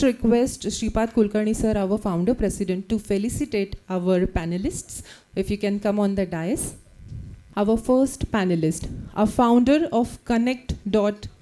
Request Shripad Kulkarni sir, our founder president, to felicitate our panelists. If you can come on the dais. Our first panelist, a founder of Connect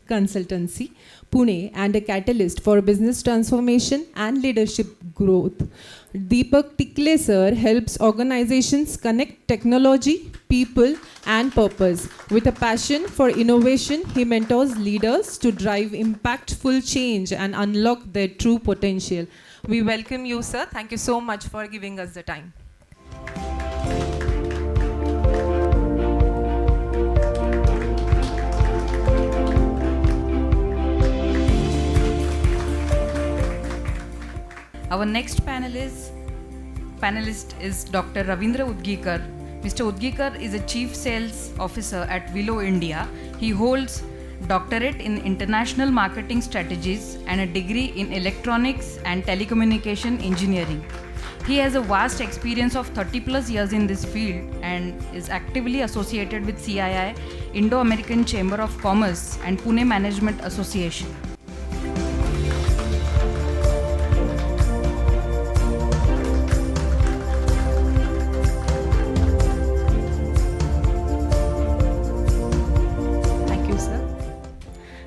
Consultancy, Pune, and a catalyst for business transformation and leadership growth. Deepak Tikle sir helps organizations connect technology, people, and purpose. With a passion for innovation, he mentors leaders to drive impactful change and unlock their true potential. We welcome you, sir. Thank you so much for giving us the time. Our next panelist is Dr. Ravindra Udgikar. Mr. Udgikar is a Chief Sales Officer at Willow India. He holds doctorate in International Marketing Strategies and a degree in Electronics and Telecommunication Engineering. He has a vast experience of 30+ years in this field and is actively associated with CII, Indo-American Chamber of Commerce and Pune Management Association.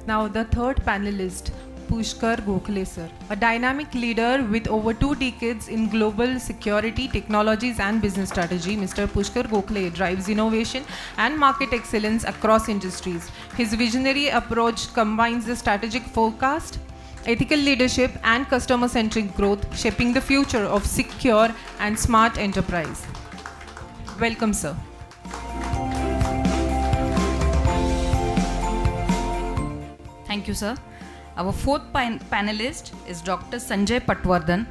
Now the third panelist, Pushkar Gokhale sir, a dynamic leader with over 2 decades in global security, technologies and business strategy. Mr. Pushkar Gokhale drives innovation and market excellence across industries. His visionary approach combines the strategic forecast, ethical leadership and customer-centric growth, shaping the future of secure and smart enterprise. Welcome, sir. Thank you, sir. Our fourth panelist is Dr. Sanjay Patwardhan.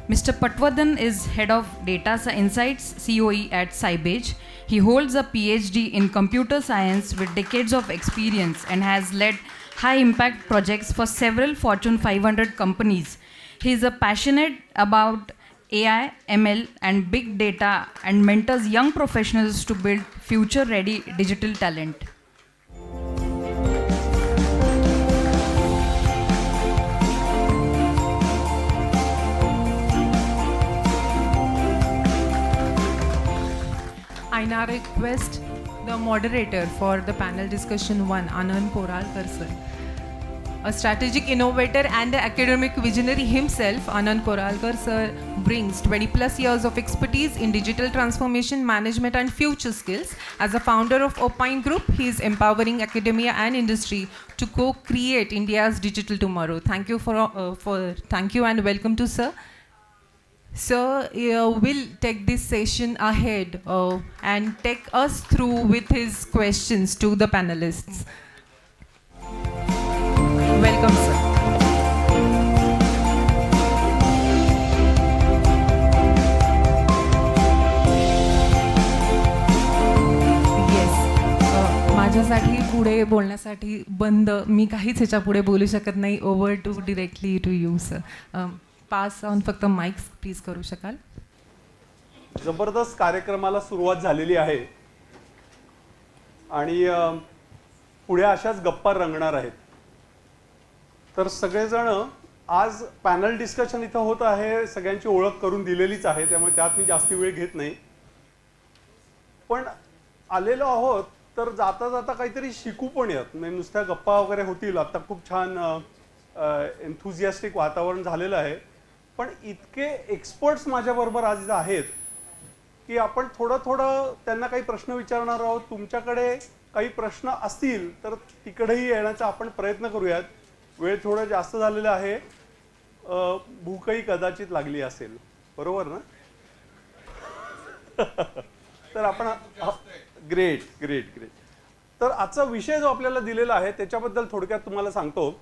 Mr. Patwardhan is Head of Data Insights COE at Sybase. He holds a PhD in computer science with decades of experience and has led high-impact projects for several Fortune 500 companies. He is passionate about AI, ML, and big data and mentors young professionals to build future-ready digital talent. I now request the moderator for the panel discussion 1, Anand Koralkar sir. A strategic innovator and academic visionary himself, Anand Koralkar sir brings 20+ years of expertise in digital transformation, management and future skills. As a founder of Opine Group, he is empowering academia and industry to co-create India's digital tomorrow. Thank you thank you and welcome to sir. Sir will take this session ahead and take us through with his questions to the panelists. Welcome, sir. Yes. माझ्यासाठी पुढे बोलण्यासाठी बंद मी काहीच ह्याच्या पुढे बोलू शकत नाही. Over to directly to you sir. Pass on फक्त माइक्स प्लीज करू शकाल. जबरदस्त कार्यक्रमाला सुरुवात झालेली आहे आणि पुढे अशाच गप्पा रंगणार आहेत. तर सगळेजण आज पॅनल डिस्कशन इथं होत आहे. सगळ्यांची ओळख करून दिलेलीच आहे, त्यामुळे त्यात मी जास्ती वेळ घेत नाही. पण आलेलो आहोत तर जाता जाता काहीतरी शिकू पण येत नाही. नुसत्या गप्पा वगैरे होतील. आता खूप छान एन्थुझियास्टिक वातावरण झालेलं आहे. पण इतके एक्सपर्ट्स माझ्याबरोबर आज आहेत की आपण थोडं त्यांना काही प्रश्न विचारणार आहोत. तुमच्याकडे काही प्रश्न असतील तर तिकडेही येण्याचा आपण प्रयत्न करूयात. वेळ थोडं जास्त झालेला आहे. भूकही कदाचित लागली असेल, बरोबर ना? तर आपण ग्रेट ग्रेट ग्रेट. तर आजचा विषय जो आपल्याला दिलेला आहे त्याच्याबद्दल थोडक्यात तुम्हाला सांगतो.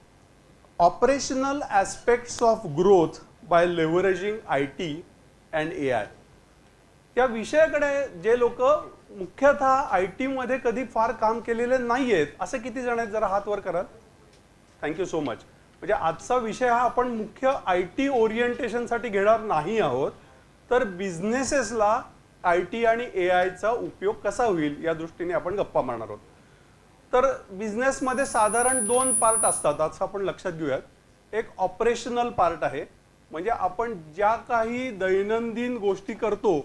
Operational aspects of growth by leveraging IT and AI. या विषयाकडे जे लोक मुख्यतः IT मध्ये कधी फार काम केलेले नाही आहेत असे किती जण आहेत, जरा हात वर करा. Thank you so much. म्हणजे आजचा विषय हा आपण मुख्य IT ओरिएंटेशनसाठी घेणार नाही आहोत, तर बिझनेसेसला IT आणि AIचा उपयोग कसा होईल या दृष्टीने आपण गप्पा मारणार आहोत. तर बिझनेसमध्ये साधारण 2 पार्ट असतात, आज आपण लक्षात घेऊयात. एक ऑपरेशनल पार्ट आहे. म्हणजे आपण ज्या काही दैनंदिन गोष्टी करतो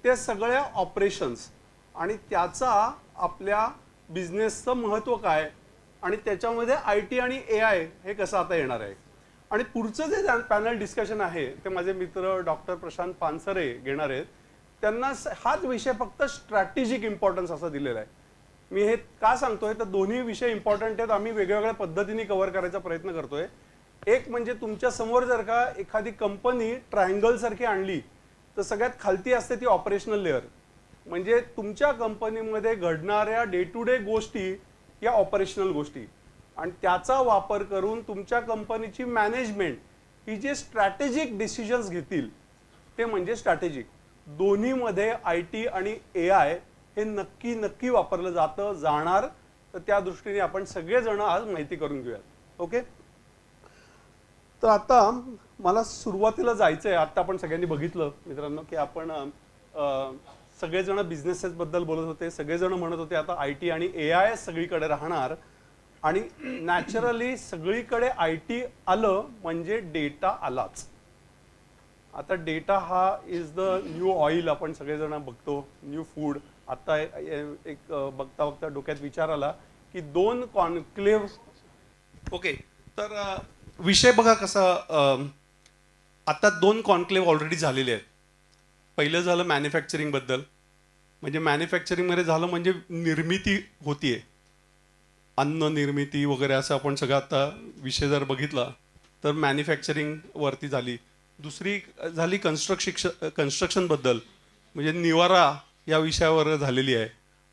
ते सगळ्या ऑपरेशन्स आणि त्याचा आपल्या बिझनेसचं महत्त्व काय आणि त्याच्यामध्ये IT आणि AI हे कसं आता येणार आहे. आणि पुढचं जे पॅनल डिस्कशन आहे ते माझे मित्र डॉक्टर प्रशांत पानसरे घेणार आहेत. त्यांना हाच विषय फक्त स्ट्रॅटेजिक इम्पॉर्टन्स असा दिलेला आहे. मी हे का सांगतोय तर दोन्ही विषय इम्पॉर्टंट आहेत. आम्ही वेगवेगळ्या पद्धतीने कव्हर करायचा प्रयत्न करतोय. एक म्हणजे तुमच्या समोर जर का एखादी कंपनी ट्रायंगल सारखी आणली तर सगळ्यात खालती असते ती ऑपरेशनल लेअर. म्हणजे तुमच्या कंपनीमध्ये घडणाऱ्या डे टू डे गोष्टी या ऑपरेशनल गोष्टी आणि त्याचा वापर करून तुमच्या कंपनीची मॅनेजमेंट ही जे स्ट्रॅटेजिक डिसिजन्स घेतील ते म्हणजे स्ट्रॅटेजिक. दोन्हीमध्ये IT आणि AI हे नक्की वापरलं जाणार. तर त्या दृष्टीने आपण सगळेजण आज माहिती करून घेऊयात. ओके, तर आता मला सुरुवातीला जायचं आहे. आता आपण सगळ्यांनी बघितलं मित्रांनो की आपण सगळेजण बिझनेसेस बद्दल बोलत होते. सगळेजण म्हणत होते आता IT आणि AI सगळीकडे राहणार आणि नॅचरली सगळीकडे IT आलं म्हणजे डेटा आलाच. आता डेटा हा इज द न्यू ऑइल आपण सगळेजण बघतो, न्यू फूड. आता एक बघता बघता डोक्यात विचार आला की 2 कॉन्क्लेव्ह. ओके, तर विषय बघा कसा. आता 2 कॉन्क्लेव्ह ऑलरेडी झालेले आहेत. पहिलं झालं मॅन्युफॅक्चरिंग बद्दल. म्हणजे मॅन्युफॅक्चरिंगमध्ये झालं म्हणजे निर्मिती होतीये, अन्न निर्मिती वगैरे असं आपण सगळं आता विषय जर बघितला तर मॅन्युफॅक्चरिंग वरती झाली. दुसरी झाली कन्स्ट्रक्शन बद्दल म्हणजे निवारा या विषयावर झालेली आहे.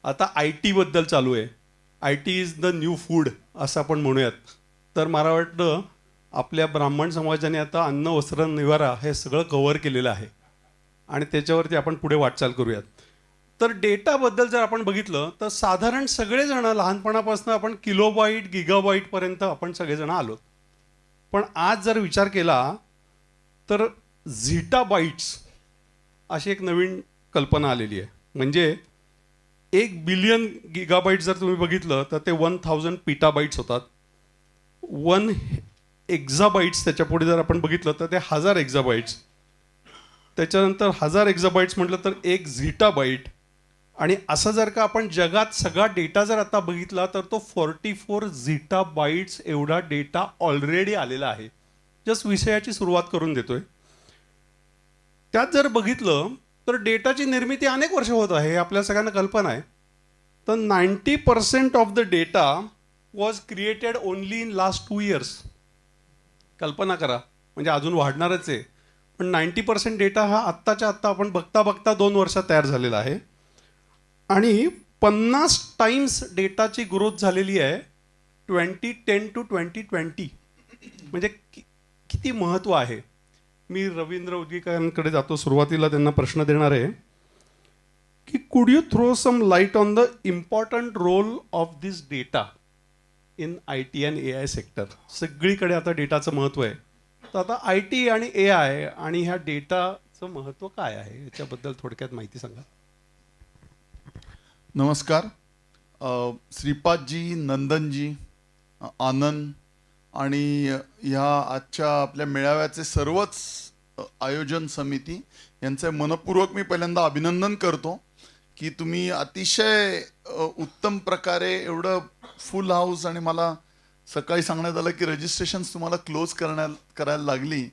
आता IT बद्दल चालू आहे. IT is the new food असं आपण म्हणूयात. तर मला वाटतं आपल्या ब्राह्मण समाजाने आता अन्न वस्त्र निवारा हे सगळं कव्हर केलेलं आहे आणि त्याच्यावरती आपण पुढे वाटचाल करूयात. तर डेटाबद्दल जर आपण बघितलं तर साधारण सगळेजण लहानपणापासून आपण किलोबाईट गिगाबाईटपर्यंत आपण सगळेजण आलो. पण आज जर विचार केला तर झीटाबाईट्स अशी एक नवीन कल्पना आलेली आहे. म्हणजे 1 बिलियन गिगाबाईट जर तुम्ही बघितलं तर ते 1000 पीटाबाईट्स होतात. 1 एक्झाबाईट्स त्याच्या पुढे जर आपण बघितलं तर ते 1000 एक्झाबाईट्स. त्याच्यानंतर 1000 एक्झाबाईट्स म्हटलं तर 1 झीटाबाईट. आणि असं जर का आपण जगात सगळा डेटा जर आता बघितला तर तो 44 झीटाबाईट्स एवढा डेटा ऑलरेडी आलेला आहे. जस्ट विषयाची सुरुवात करून देतोय. त्यात जर बघितलं तर डेटाची निर्मिती अनेक वर्ष होत आहे, आपल्या सगळ्यांना कल्पना आहे. तर 90% of the data was created only in last 2 years. कल्पना करा, म्हणजे अजून वाढणारच आहे. पण 90% डेटा हा आत्ताच्या आत्ता आपण बघता बघता 2 वर्षात तयार झालेला आहे. आणि 50 टाइम्स डेटाची ग्रोथ झालेली आहे 2010 to 2020. म्हणजे किती महत्त्व आहे. मी रवींद्र उदगीकरांकडे जातो. सुरुवातीला त्यांना प्रश्न देणार आहे की could you throw some light on the important role of this data in IT and AI sector. सगळीकडे आता डेटाचं महत्त्व आहे. तर आता IT आणि AI आणि ह्या डेटाचं महत्त्व काय आहे याच्याबद्दल थोडक्यात माहिती सांगा. नमस्कार. श्रीपादजी, नंदनजी, आनंद आणि ह्या आजच्या आपल्या मेळाव्याचे सर्वच आयोजन समिती यांचे मनपूर्वक मी पहिल्यांदा अभिनंदन करतो की तुम्ही अतिशय उत्तम प्रकारे एवढं फुल हाऊस. आणि मला सकाळी सांगण्यात आलं की रजिस्ट्रेशन्स तुम्हाला क्लोज करायला लागली,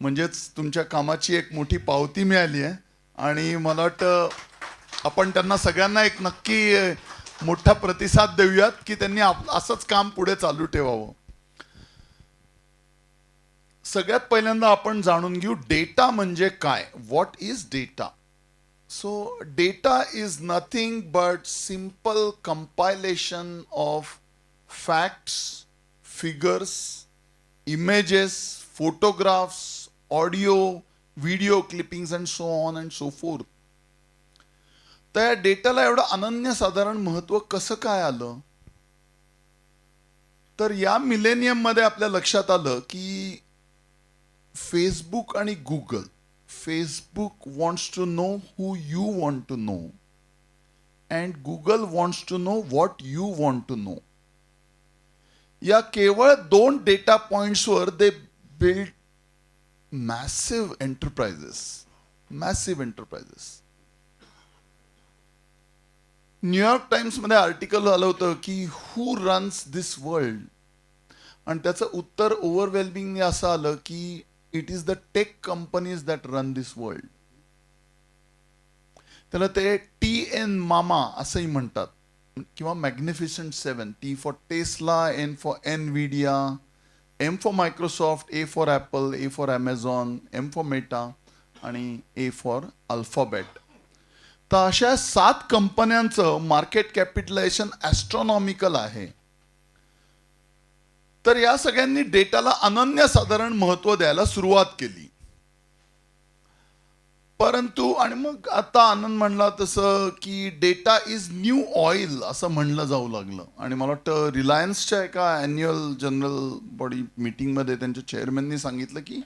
म्हणजेच तुमच्या कामाची एक मोठी पावती मिळाली आहे. आणि मला वाटतं आपण त्यांना सगळ्यांना एक नक्की मोठा प्रतिसाद देऊयात की त्यांनी असंच काम पुढे चालू ठेवावं. सगळ्यात पहिल्यांदा आपण जाणून घेऊ डेटा म्हणजे काय. What is data? So data is nothing but simple compilation of facts, figures, images, photographs, audio, video clippings and so on and so fourth. तर या डेटाला एवढं अनन्यसाधारण महत्त्व कसं काय आलं? तर या मिलेनियममध्ये आपल्या लक्षात आलं की फेसबुक आणि Google, Facebook wants to know who you want to know and Google wants to know what you want to know. या केवळ 2 डेटा पॉइंट्सवर they built massive enterprises. New York टाइम्समध्ये आर्टिकल आलं होतं की हू रन्स दिस वर्ल्ड, आणि त्याचं उत्तर ओव्हरवेल्मिंगली असं आलं की it is the tech companies that run this world. त्याला ते TN मामा असंही म्हणतात, किंवा magnificent 7. T for Tesla, N for Nvidia, M for Microsoft, A for Apple, A for Amazon, M for Meta आणि A फॉर अल्फाबेट. तर अशा 7 कंपन्यांचं मार्केट कॅपिटलायझेशन ॲस्ट्रॉनॉमिकल आहे. तर या सगळ्यांनी डेटाला अनन्यसाधारण महत्त्व द्यायला सुरुवात केली. परंतु आणि मग आता आनंद म्हणला तसं की डेटा इज न्यू ऑइल असं म्हणलं जाऊ लागलं. आणि मला वाटतं रिलायन्सच्या एका ॲन्युअल जनरल बॉडी मीटिंगमध्ये त्यांच्या चेअरमॅननी सांगितलं की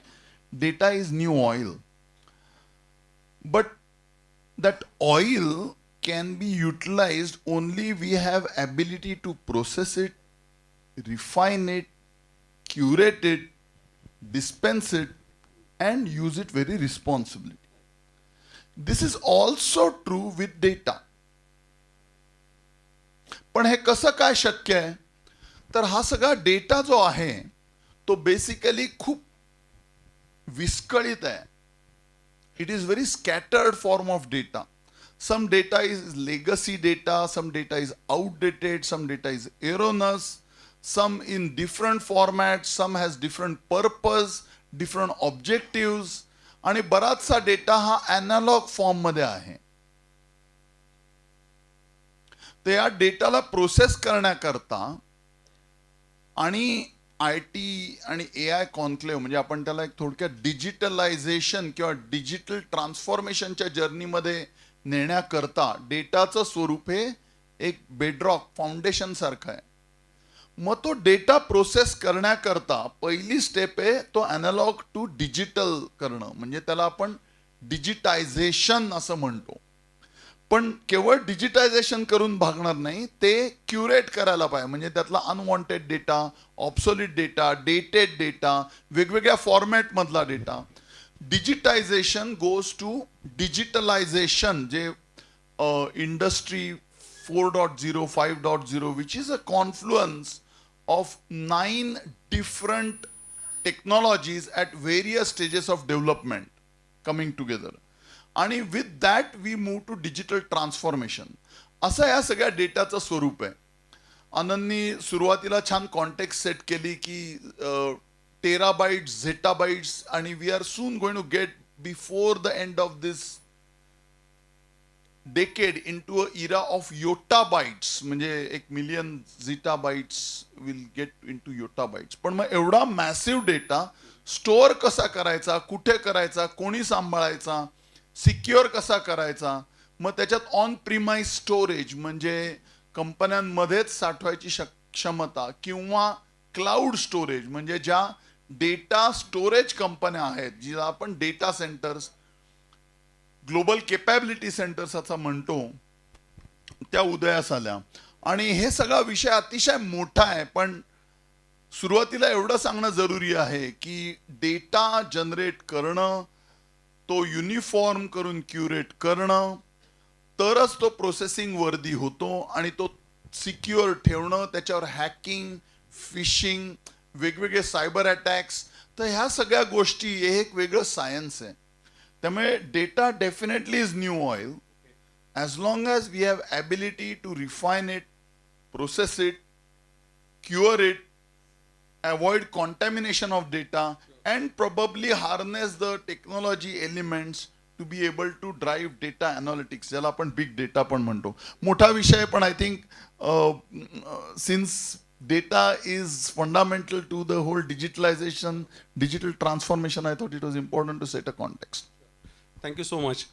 data is new oil, but that oil can be utilized only we have ability to process it, refine it, curate it, dispense it, and use it very responsibly. This is also true with data. पण हे कसं काय शक्य आहे? तर हा सगळा data जो आहे तो बेसिकली खूप विस्कळीत आहे. It is very scattered form of data. Some data is legacy data, some data is outdated, some data is erroneous, some in different formats, some has different purpose, different objectives, आणि बराचसा data हा analogue form मध्ये आहे. तर या डेटाला process करण्याकरता आणि IT आणि AI कॉन्क्लेव्ह म्हणजे आपण त्याला एक थोडक्यात डिजिटलायझेशन किंवा डिजिटल ट्रान्सफॉर्मेशनच्या जर्नीमध्ये नेण्याकरता डेटाचं स्वरूप हे एक बेडरॉक फाउंडेशन सारखं आहे. मग तो डेटा प्रोसेस करण्याकरता पहिली स्टेप आहे तो अॅनालॉग टू डिजिटल करणं, म्हणजे त्याला आपण डिजिटायझेशन असं म्हणतो. पण केवळ डिजिटायझेशन करून भागणार नाही, ते क्युरेट करायला पाहिजे. म्हणजे त्यातला unwanted data, obsolete data, dated data, वेगवेगळ्या फॉर्मॅटमधला data. Digitisation goes to digitalisation, जे industry 4.0, 5.0, which is a confluence of 9 different technologies at various stages of development coming together. आणि with that we move to digital transformation. असं या सगळ्या डेटाचं स्वरूप आहे. आनंदनी सुरुवातीला छान कॉन्टेक्स्ट सेट केली की टेराबाइट्स, झेटाबाइट्स, आणि we are soon going to get before the end of this decade into a era of yottabytes, म्हणजे 1 million zettabytes will get into yottabytes. पण मग एवढा मॅसिव्ह डेटा स्टोअर कसा करायचा, कुठे करायचा, कोणी सांभाळायचा, सिक्युअर कसा करायचा. मग त्याच्यात ऑन प्रिमाइस स्टोरेज म्हणजे कंपन्यांमध्येच साठवायची क्षमता, किंवा क्लाउड स्टोरेज म्हणजे ज्या डेटा स्टोरेज कंपन्या आहेत, ज्याला आपण डेटा सेंटर्स, ग्लोबल केपॅबिलिटी सेंटर्स असं म्हणतो, त्या उदयास आल्या. आणि हे सगळा विषय अतिशय मोठा आहे, पण सुरुवातीला एवढं सांगणं जरुरी आहे की डेटा जनरेट करणं, तो युनिफॉर्म करून क्युरेट करणं, तरच तो प्रोसेसिंग वर्दी होतो. आणि तो सिक्युअर ठेवणं, त्याच्यावर हॅकिंग, फिशिंग, वेगवेगळे सायबर अटॅक्स, तर ह्या सगळ्या गोष्टी हे एक वेगळं सायन्स आहे. त्यामुळे data definitely is new oil as long as we have ability to refine it, process it, cure it, avoid contamination of data, and probably harness the technology elements to be able to drive data analytics, ज्याला आपण big data पण म्हणतो. मोठा विषय, पण I think since data is fundamental to the whole digitalisation, digital transformation, I thought it was important to set a context. Thank you so much.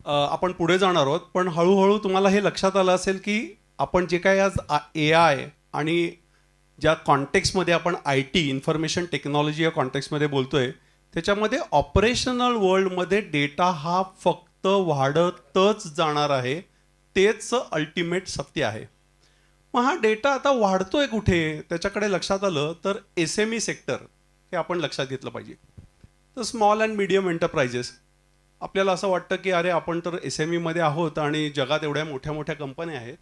आपण पुढे जाणार आहोत, पण हळूहळू तुम्हाला हे लक्षात आलं असेल की आपण जे काही आज AI आणि ज्या कॉन्टेक्स्टमध्ये आपण IT, इन्फॉर्मेशन टेक्नॉलॉजी या कॉन्टेक्स्टमध्ये बोलतोय, त्याच्यामध्ये ऑपरेशनल वर्ल्डमध्ये डेटा हा फक्त वाढतच जाणार आहे. तेच अल्टिमेट सत्य आहे. मग हा डेटा आता वाढतोय कुठे, त्याच्याकडे लक्षात आलं तर SME सेक्टर हे आपण लक्षात घेतलं पाहिजे. तर स्मॉल अँड मीडियम एंटरप्राइजेस, आपल्याला असं वाटतं की अरे आपण तर SMEमध्ये आहोत आणि जगात एवढ्या मोठ्या मोठ्या कंपन्या आहेत.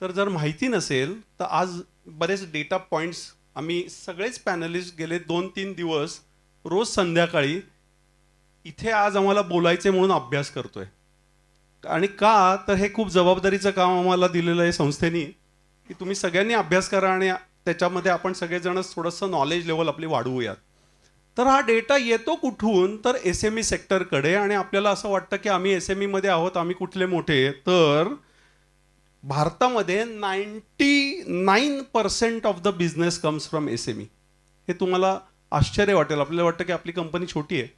तर जर माहिती नसेल तर आज बरेच डेटा पॉईंट्स आम्ही सगळेच पॅनलिस्ट गेले 2-3 दिवस रोज संध्याकाळी इथे आज आम्हाला बोलायचे म्हणून अभ्यास करतोय. आणि का तर हे खूप जबाबदारीचं काम आम्हाला दिलेलं आहे संस्थेने, की तुम्ही सगळ्यांनी अभ्यास करा आणि त्याच्यामध्ये आपण सगळेजणच थोडंसं नॉलेज लेवल आपली वाढवूयात. तर हा डेटा येतो कुठून, तर SME सेक्टरकडे. आणि आपल्याला असं वाटतं की आम्ही SMEमध्ये आहोत, आम्ही कुठले मोठे. तर भारतामध्ये 99% of the business comes from SME. हे तुम्हाला आश्चर्य वाटेल. आपल्याला वाटतं की आपली कंपनी छोटी आहे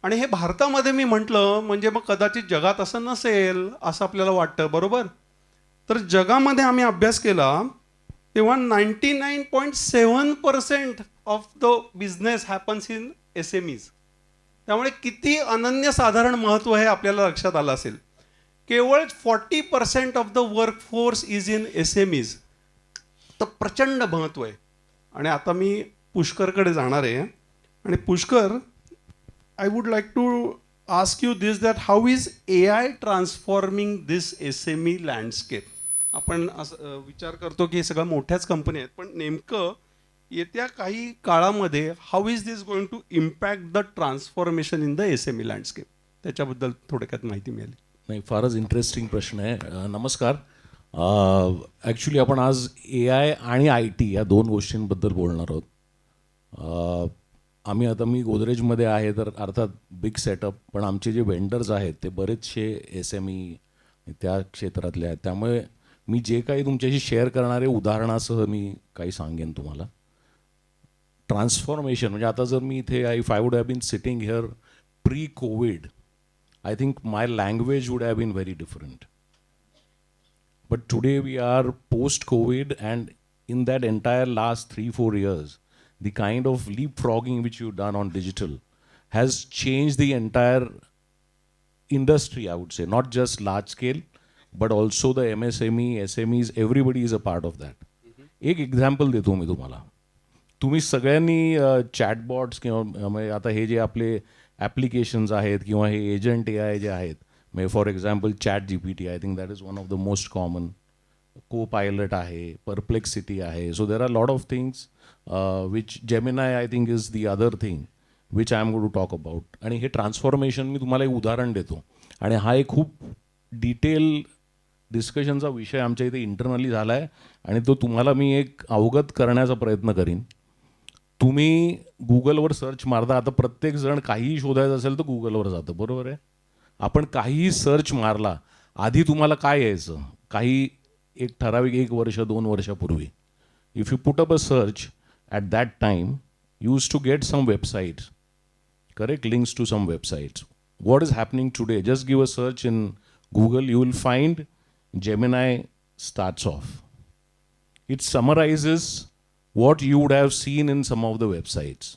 आणि हे भारतामध्ये मी म्हटलं म्हणजे मग कदाचित जगात असं नसेल असं आपल्याला वाटतं, बरोबर. तर जगामध्ये आम्ही अभ्यास केला तेव्हा 99.7% of the business happens in SMEs. त्यामुळे किती अनन्यसाधारण महत्त्व हे आपल्याला लक्षात आलं असेल. केवळ 40% of the workforce is in SMEs. तर प्रचंड महत्त्व आहे. आणि आता मी पुष्करकडे जाणार आहे. आणि Pushkar, I would like to ask you this, that how is AI transforming this SME landscape? आपण असं विचार करतो की हे सगळ्या मोठ्याच कंपन्या आहेत, पण नेमकं येत्या काही काळामध्ये how is this going to impact the transformation in the SME landscape, त्याच्याबद्दल थोडक्यात माहिती मिळाली. नाही, फारच इंटरेस्टिंग प्रश्न आहे. नमस्कार. ॲक्च्युली आपण आज AI आणि IT या दोन गोष्टींबद्दल बोलणार आहोत. मी गोदरेजमध्ये आहे, तर अर्थात बिग सेटअप, पण आमचे जे वेंडर्स आहेत ते बरेचसे SME त्या क्षेत्रातले आहेत. त्यामुळे मी जे काही तुमच्याशी शेअर करणारे उदाहरणासह मी काही सांगेन तुम्हाला. ट्रान्सफॉर्मेशन म्हणजे आता जर मी इथे if I would have been sitting here pre covid, I think my language would have been very different. But today we are post-COVID, and in that entire last 3-4 years, the kind of leapfrogging which you've done on digital has changed the entire industry, I would say. Not just large scale, but also the MSME, SMEs, everybody is a part of that. एक example देतो मी तुम्हाला. तुम्ही सगळ्यांनी chatbots किंवा आता हे जे आपले ॲप्लिकेशन्स आहेत किंवा हे एजंट AI जे आहेत, म्हणजे for example ChatGPT, I think that is one of the most common. Copilot आहे, परप्लेक्सिटी आहे. So there are lot of things which Gemini I think is the other thing which I am going to talk about. आणि हे transformation मी तुम्हाला एक उदाहरण देतो, आणि हा एक खूप डिटेल डिस्कशनचा विषय आमच्या इथे इंटरनली झाला आहे, आणि तो तुम्हाला मी एक अवगत करण्याचा प्रयत्न करीन. तुम्ही गुगलवर सर्च मारता, आता प्रत्येकजण काहीही शोधायचं असेल तर गुगलवर जातं, बरोबर आहे. आपण काहीही सर्च मारला, आधी तुम्हाला काय यायचं, काही एक ठराविक 1 वर्ष 2 वर्षापूर्वी, if you put up a search at that time use to get some websites, correct, links to some websites. What is happening today, just give a search in Google, you will find Gemini starts off. It summarizes what you would have seen in some of the websites.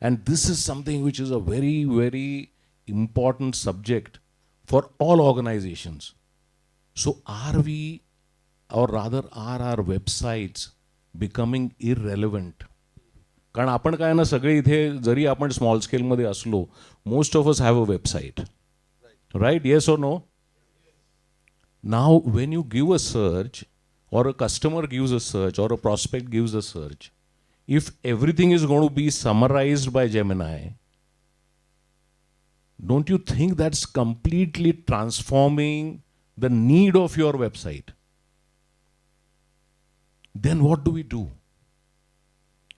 And this is something which is a very, very important subject for all organizations. So are we, or rather are our websites becoming irrelevant? कारण आपण काय ना, सगळे इथे जरी आपण small स्केलमध्ये असलो, most of us have a website, right? Yes और no? Now when you give a search, or a customer gives a search, or a prospect gives a search, if everything is going to be summarized by Gemini, don't you think that's completely transforming the need of your website? Then what do we do?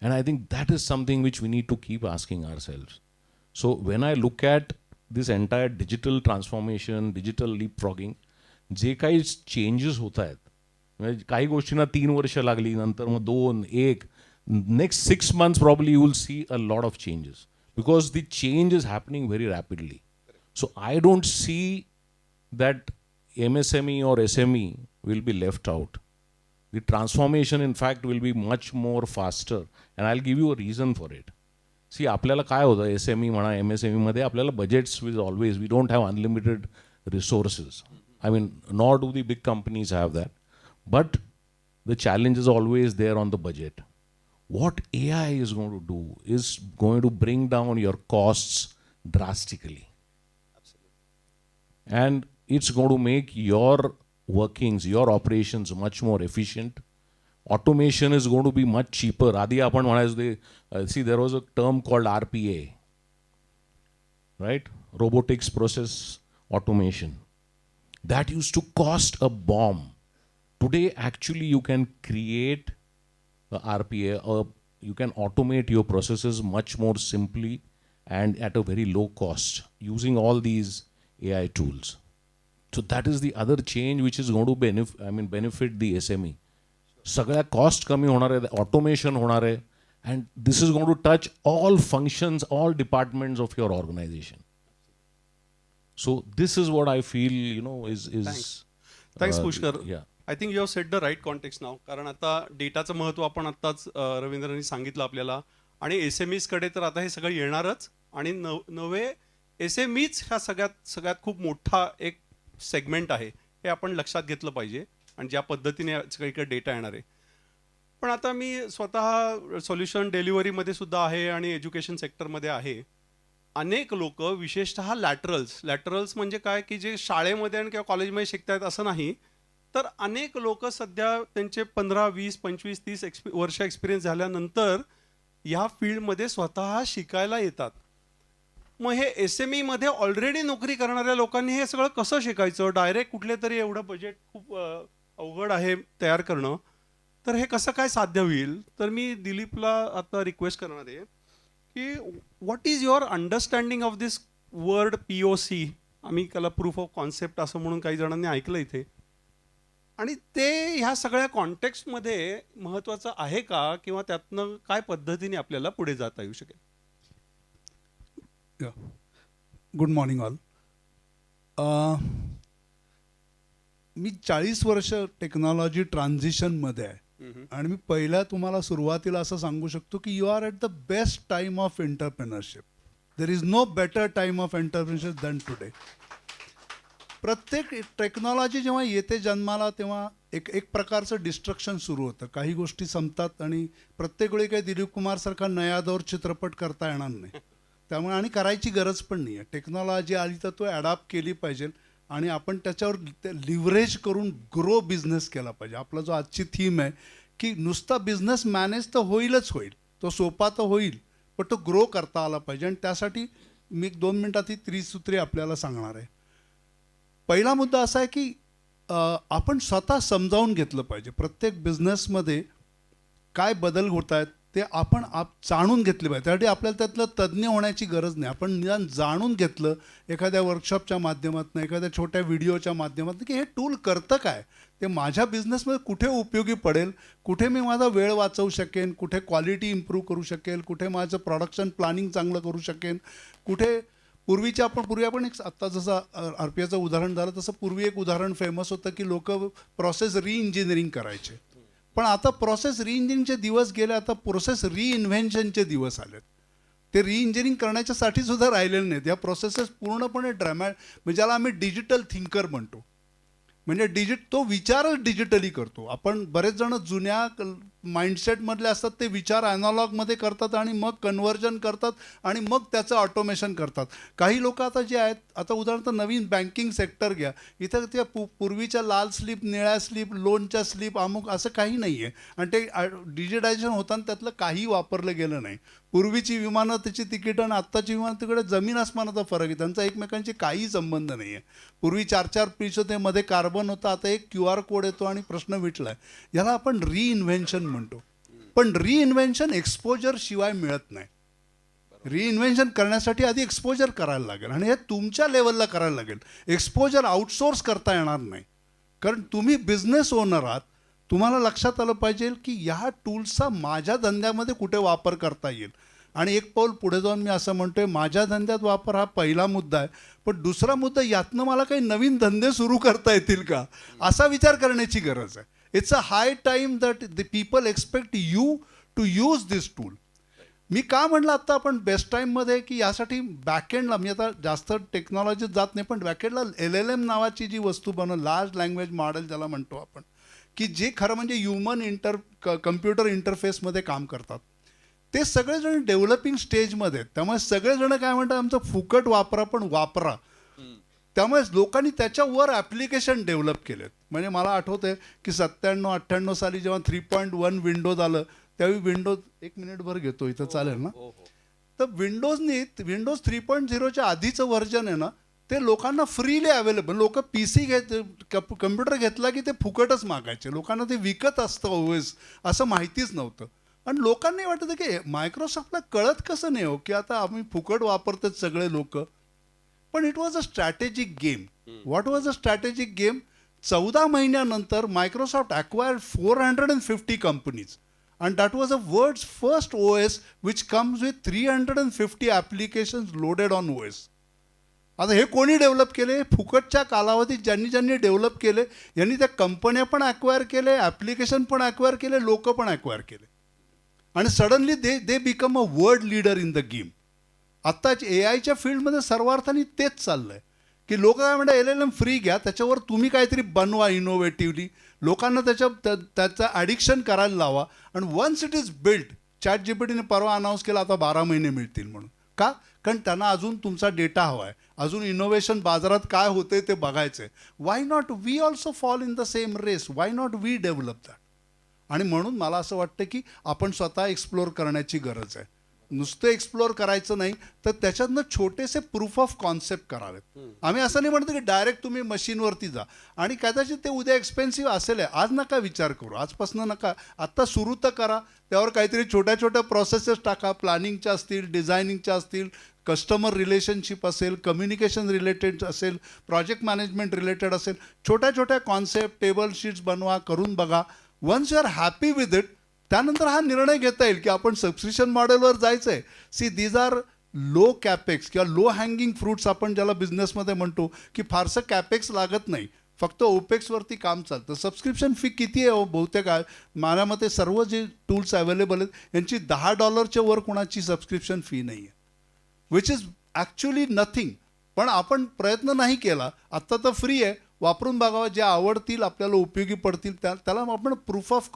And I think that is something which we need to keep asking ourselves. So when I look at this entire digital transformation, digital leapfrogging, जे काही changes होत आहेत, म्हणजे काही गोष्टींना 3 वर्ष लागली, नंतर मग 2, 1, next 6 months probably you will see a lot of changes because the change is happening very rapidly. So I don't see that MSME or SME will be left out. The transformation in fact will be much more faster, and I'll give you a reason for it. See, आपल्याला काय होतं, SME म्हणा, MSME मध्ये आपल्याला budgets will always, we don't have unlimited resources. I mean, nor do the big companies have that. But the challenge is always there on the budget. what AI is going to do is going to bring down your costs drastically. And it's going to make your workings, your operations much more efficient. Automation is going to be much cheaper. Adi apan म्हणायचो ते, see, there was a term called RPA, right? Robotics Process Automation. That used to cost a bomb. Today, actually, you can create a RPA, you can automate your processes much more simply and at a very low cost using all these AI tools. So that is the other change which is going to benefit the SME. सगळ्या cost कमी होणार आहे, automation होणार आहे, and this is going to touch all functions, all departments of your organisation. So this is what I feel is thanks Pushkar. I think you have set the right context now. कारण आता डेटाचं महत्त्व आपण आत्ताच रवींद्रनी सांगितलं आपल्याला, आणि SMEsकडे तर आता हे सगळं येणारच, आणि नवे SMEच ह्या सगळ्यात खूप मोठा एक सेगमेंट आहे, हे आपण लक्षात घेतलं पाहिजे, आणि ज्या पद्धतीने सगळीकडे डेटा येणार आहे. पण आता मी स्वतः सोल्युशन डिलिव्हरीमध्ये सुद्धा आहे आणि एज्युकेशन सेक्टरमध्ये आहे. अनेक लोक, विशेषतः लॅटरल्स म्हणजे काय, की जे शाळेमध्ये आणि किंवा कॉलेजमध्ये शिकतायत असं नाही, तर अनेक लोक सध्या त्यांचे 15, 20, 25, 30 वर्ष एक्सपिरियन्स झाल्यानंतर ह्या फील्डमध्ये स्वतः शिकायला येतात. मग हे SMEमध्ये ऑलरेडी नोकरी करणाऱ्या लोकांनी हे सगळं कसं शिकायचं? डायरेक्ट कुठले तरी एवढं बजेट खूप अवघड आहे तयार करणं, तर हे कसं काय साध्य होईल? तर मी दिलीपला आता रिक्वेस्ट करणार आहे की what is your understanding of this word POC. आम्ही त्याला प्रूफ ऑफ कॉन्सेप्ट असं म्हणून काही जणांनी ऐकलं इथे, आणि ते ह्या सगळ्या कॉन्टेक्स्टमध्ये महत्त्वाचं आहे का, किंवा त्यातनं काय पद्धतीने आपल्याला पुढे जाता येऊ शकेल? Good morning all. मी 40 वर्ष टेक्नॉलॉजी ट्रान्झिशनमध्ये आहे, आणि मी पहिल्या तुम्हाला सुरुवातीला असं सांगू शकतो की you are at the best time of entrepreneurship. There is no better time of entrepreneurship than today. प्रत्येक टेक्नॉलॉजी जेव्हा येते जन्माला, तेव्हा एक प्रकारचं डिस्ट्रक्शन सुरू होतं. काही गोष्टी संपतात, आणि प्रत्येक वेळी काही दिलीप कुमारसारखा नया दौर चित्रपट करता येणार नाही. त्यामुळे आणि करायची गरज पण नाही आहे. टेक्नॉलॉजी आली तर तो ॲडॉप्ट केली पाहिजे, आणि आपण त्याच्यावर लिव्हरेज करून ग्रो बिझनेस केला पाहिजे. आपला जो आजची थीम आहे की नुसता बिझनेस मॅनेज तर होईलच होईल, तो सोपा तर होईल, पण तो ग्रो करता आला पाहिजे. आणि त्यासाठी मी 2 मिनिटात ही त्रिसूत्री आपल्याला सांगणार आहे. पहिला मुद्दा असा आहे की आपण स्वतः समजावून घेतलं पाहिजे प्रत्येक बिझनेसमध्ये काय बदल होत आहेत ते आपण जाणून घेतले पाहिजे. त्यासाठी आपल्याला त्यातलं तज्ज्ञ होण्याची गरज नाही. आपण निदान जाणून घेतलं एखाद्या वर्कशॉपच्या माध्यमातून, एखाद्या छोट्या व्हिडिओच्या माध्यमातून, की हे टूल करतं काय, ते माझ्या बिझनेसमध्ये कुठे उपयोगी पडेल, कुठे मी माझा वेळ वाचवू शकेन, कुठे क्वालिटी इम्प्रूव्ह करू शकेल, कुठे माझं प्रोडक्शन प्लॅनिंग चांगलं करू शकेन, कुठे पूर्वी आपण एक आत्ता जसं RPAचं उदाहरण झालं तसं पूर्वी एक उदाहरण फेमस होतं की लोक प्रोसेस रिइंजिनिअरिंग करायचे. पण आता प्रोसेस रिइंजिनिअरिंगचे दिवस गेले, आता प्रोसेस रिइन्व्हेन्शनचे दिवस आलेत. ते रिइंजिनिअरिंग करण्याच्यासाठी सुद्धा राहिलेले नाहीत. या प्रोसेसेस पूर्णपणे म्हणजे ज्याला आम्ही डिजिटल थिंकर म्हणतो, म्हणजे तो विचारच डिजिटली करतो. आपण बरेच जण जुन्या माइंडसेटमधले असतात, ते विचार ॲनालॉगमध्ये करतात आणि मग कन्व्हर्जन करतात आणि मग त्याचं ऑटोमेशन करतात. काही लोक आता जे आहेत, आता उदाहरणार्थ नवीन बँकिंग सेक्टर घ्या, इथं त्या पूर्वीच्या लाल स्लिप, निळ्या स्लिप, लोनच्या स्लिप, अमुक असं काही नाही आहे, आणि ते डिजिटायझेशन होताना त्यातलं काही वापरलं गेलं नाही. पूर्वीची विमानं, त्याची तिकीटं आणि आत्ताची विमानं, तिकडे जमीन आसमानाचा फरक आहे. त्यांचा एकमेकांशी काही संबंध नाही आहे. पूर्वी 4-4 पीस होते, मध्ये कार्बन होता, आता एक QR कोड येतो आणि प्रश्न मिटला आहे. याला आपण रिइन्व्हेन्शन म्हणतो. पण रिइन्व्हेन्शन एक्सपोजर शिवाय मिळत नाही. रिइन्व्हेन्शन करण्यासाठी आधी एक्सपोजर करायला लागेल, आणि हे तुमच्या लेवलला करायला लागेल. एक्सपोजर आउटसोर्स करता येणार नाही, कारण तुम्ही बिझनेस ओनर आहात. तुम्हाला लक्षात आलं पाहिजे की ह्या टूल्सचा माझ्या धंद्यामध्ये कुठे वापर करता येईल. आणि एक पाऊल पुढे जाऊन मी असं म्हणतोय, माझ्या धंद्यात वापर हा पहिला मुद्दा आहे, पण दुसरा मुद्दा, यातनं मला काही नवीन धंदे सुरू करता येतील का, असा विचार करण्याची गरज आहे. It's a high time that the people expect you to use this tool. मी का म्हटलं आत्ता आपण बेस्ट टाईममध्ये, की यासाठी बॅकएंडला, मी आता जास्त टेक्नॉलॉजीत जात नाही, पण बॅकएंडला LLM नावाची जी वस्तू लार्ज लँग्वेज मॉडेल ज्याला म्हणतो आपण, की जे खरं म्हणजे ह्युमन कम्प्युटर इंटरफेसमध्ये काम करतात ते सगळेजण डेव्हलपिंग स्टेजमध्ये आहेत. त्यामुळे सगळेजण काय म्हणतात आमचं फुकट वापरा पण वापरा. त्यामुळे लोकांनी त्याच्यावर ॲप्लिकेशन डेव्हलप केलेत. म्हणजे मला आठवतं की 97-98 साली जेव्हा 3.1 विंडोज आलं त्यावेळी विंडोज 1 मिनिटभर घेतो इथं चालेल ना. तर विंडोज 3.0च्या आधीचं व्हर्जन आहे ना ते लोकांना फ्रीली अवेलेबल. लोक PC कम्प्युटर घेतला की ते फुकटच मागायचे. लोकांना ते विकत असतं ओएस असं माहितीच नव्हतं. आणि लोकांनी वाटतं की मायक्रोसॉफ्टला कळत कसं नाही हो की आता आम्ही फुकट वापरतात सगळे लोक. पण it was a strategic game. What was a strategic game? 14 महिन्यानंतर Microsoft acquired 450 companies and that was the world's first OS which comes with 350 applications loaded on OS. आता हे कोणी डेव्हलप केले? फुकटच्या कालावधीत ज्यांनी डेव्हलप केले यांनी त्या कंपन्या पण ॲक्वायर केले, ॲप्लिकेशन पण ॲक्वायर केले, लोक पण ॲक्वायर केले. आणि suddenly they become a world leader in the game. आत्ता AIच्या फील्डमध्ये सर्वार्थाने तेच चाललं आहे की लोक काय म्हणतात LLM फ्री घ्या, त्याच्यावर तुम्ही काहीतरी बनवा इनोव्हेटिव्हली, लोकांना त्याचं ॲडिक्शन करायला लावा. आणि वन्स इट इज बिल्ट, ChatGPTने परवा अनाऊन्स केला आता 12 महिने मिळतील म्हणून. का? कारण त्यांना अजून तुमचा डेटा हवा आहे, अजून इनोव्हेशन बाजारात काय होते ते बघायचं आहे. Why not we also fall in the same race? Why not we develop that? आणि म्हणून मला असं वाटतं की आपण स्वतः एक्सप्लोअर करण्याची गरज आहे. नुसतं एक्सप्लोअर करायचं नाही तर त्याच्यातनं छोटेसे प्रूफ ऑफ कॉन्सेप्ट करावेत. आम्ही असं नाही म्हणतो की डायरेक्ट तुम्ही मशीनवरती जा आणि कदाचित ते उद्या एक्सपेन्सिव्ह असेल. आज नका विचार करू, आजपासून नका, आत्ता सुरू तर करा. त्यावर काहीतरी छोट्या प्रोसेसेस टाका, प्लॅनिंगच्या असतील, डिझायनिंगच्या असतील, कस्टमर रिलेशनशिप असेल, कम्युनिकेशन रिलेटेड असेल, प्रोजेक्ट मॅनेजमेंट रिलेटेड असेल, छोट्या कॉन्सेप्ट टेबल शीट्स बनवा, करून बघा. Once you are happy with it त्यानंतर हा निर्णय घेता येईल की आपण सबस्क्रिप्शन मॉडेलवर जायचं आहे. See these are low capex किंवा लो हँगिंग फ्रूट्स आपण ज्याला बिझनेसमध्ये म्हणतो की फारसं कॅपेक्स लागत नाही, फक्त ओपेक्सवरती काम चालतं. सबस्क्रिप्शन फी किती आहे? बहुतेक माझ्या मते सर्व जे टूल्स अवेलेबल आहेत यांची $10च्या वर कोणाची सबस्क्रिप्शन फी नाही आहे, विच इज ॲक्च्युली नथिंग. पण आपण प्रयत्न नाही केला. आत्ता तर फ्री आहे, वापरून बघावं, जे आवडतील आपल्याला उपयोगी पडतील त्याला आपण प्रूफ ऑफ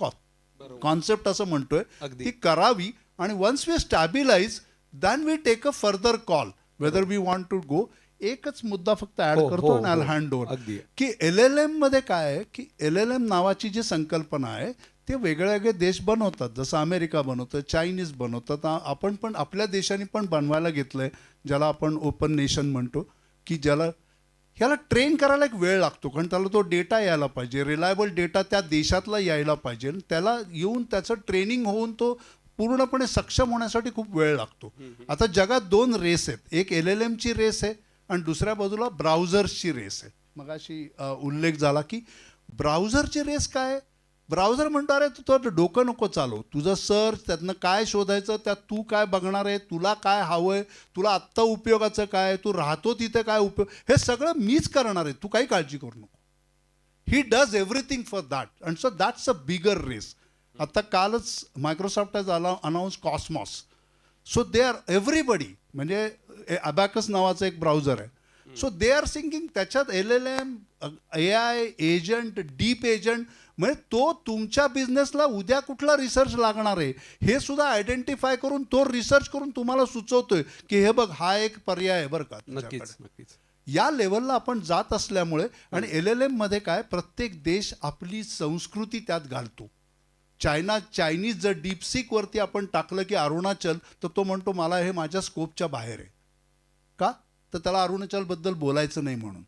कॉन्सेप्ट असं म्हणतोय ती करावी. आणि once we stabilise then we take a further call whether we want to go. एकच मुद्दा फक्त ऍड करतो आणि आय हँड ओव्हर की LLM मध्ये काय आहे की LLM नावाची जी संकल्पना आहे ते वेगळे देश बनवतात. जसं अमेरिका बनवतं, चायनीज बनवतात, आपण पण आपल्या देशाने पण बनवायला घेतलंय ज्याला आपण ओपन नेशन म्हणतो. की ह्याला ट्रेन करायला एक वेळ लागतो कारण त्याला तो डेटा यायला पाहिजे, रिलायबल डेटा त्या देशातला यायला पाहिजे, त्याला येऊन त्याचं ट्रेनिंग होऊन तो पूर्णपणे सक्षम होण्यासाठी खूप वेळ लागतो. आता जगात 2 रेस आहेत, एक LLMची रेस आहे आणि दुसऱ्या बाजूला ब्राउझर्सची रेस आहे. मगाशी उल्लेख झाला की ब्राउझरची रेस काय आहे? ब्राउझर म्हणतो अरे तू तर डोकं नको चालव, तुझं सर्च त्यातनं काय शोधायचं, त्यात तू काय बघणार आहे, तुला काय हवं आहे, तुला आत्ता उपयोगाचं काय, तू राहतो तिथे काय उपयोग, हे सगळं मीच करणार आहे, तू काही काळजी करू नको. He does everything for that and so that's a bigger race. आता कालच Microsoft has announce Cosmos. So they are everybody, म्हणजे अबॅकस नावाचं एक ब्राउझर आहे. सो दे आर सिंगिंग त्याच्यात LLM, AI agent, deep agent, म्हणजे तो तुमच्या बिझनेसला उद्या कुठला रिसर्च लागणार आहे हे सुद्धा आयडेंटिफाय करून तो रिसर्च करून तुम्हाला सुचवतोय की हे बघ हा एक पर्याय आहे बरं का. नक्कीच या लेवलला आपण जात असल्यामुळे आणि LLM मध्ये काय प्रत्येक देश आपली संस्कृती त्यात घालतो. चायनीज जर डीपसीक वरती आपण टाकलं की अरुणाचल, तर तो म्हणतो मला हे माझ्या स्कोपच्या बाहेर आहे. का? तर त्याला अरुणाचलबद्दल बोलायचं नाही म्हणून.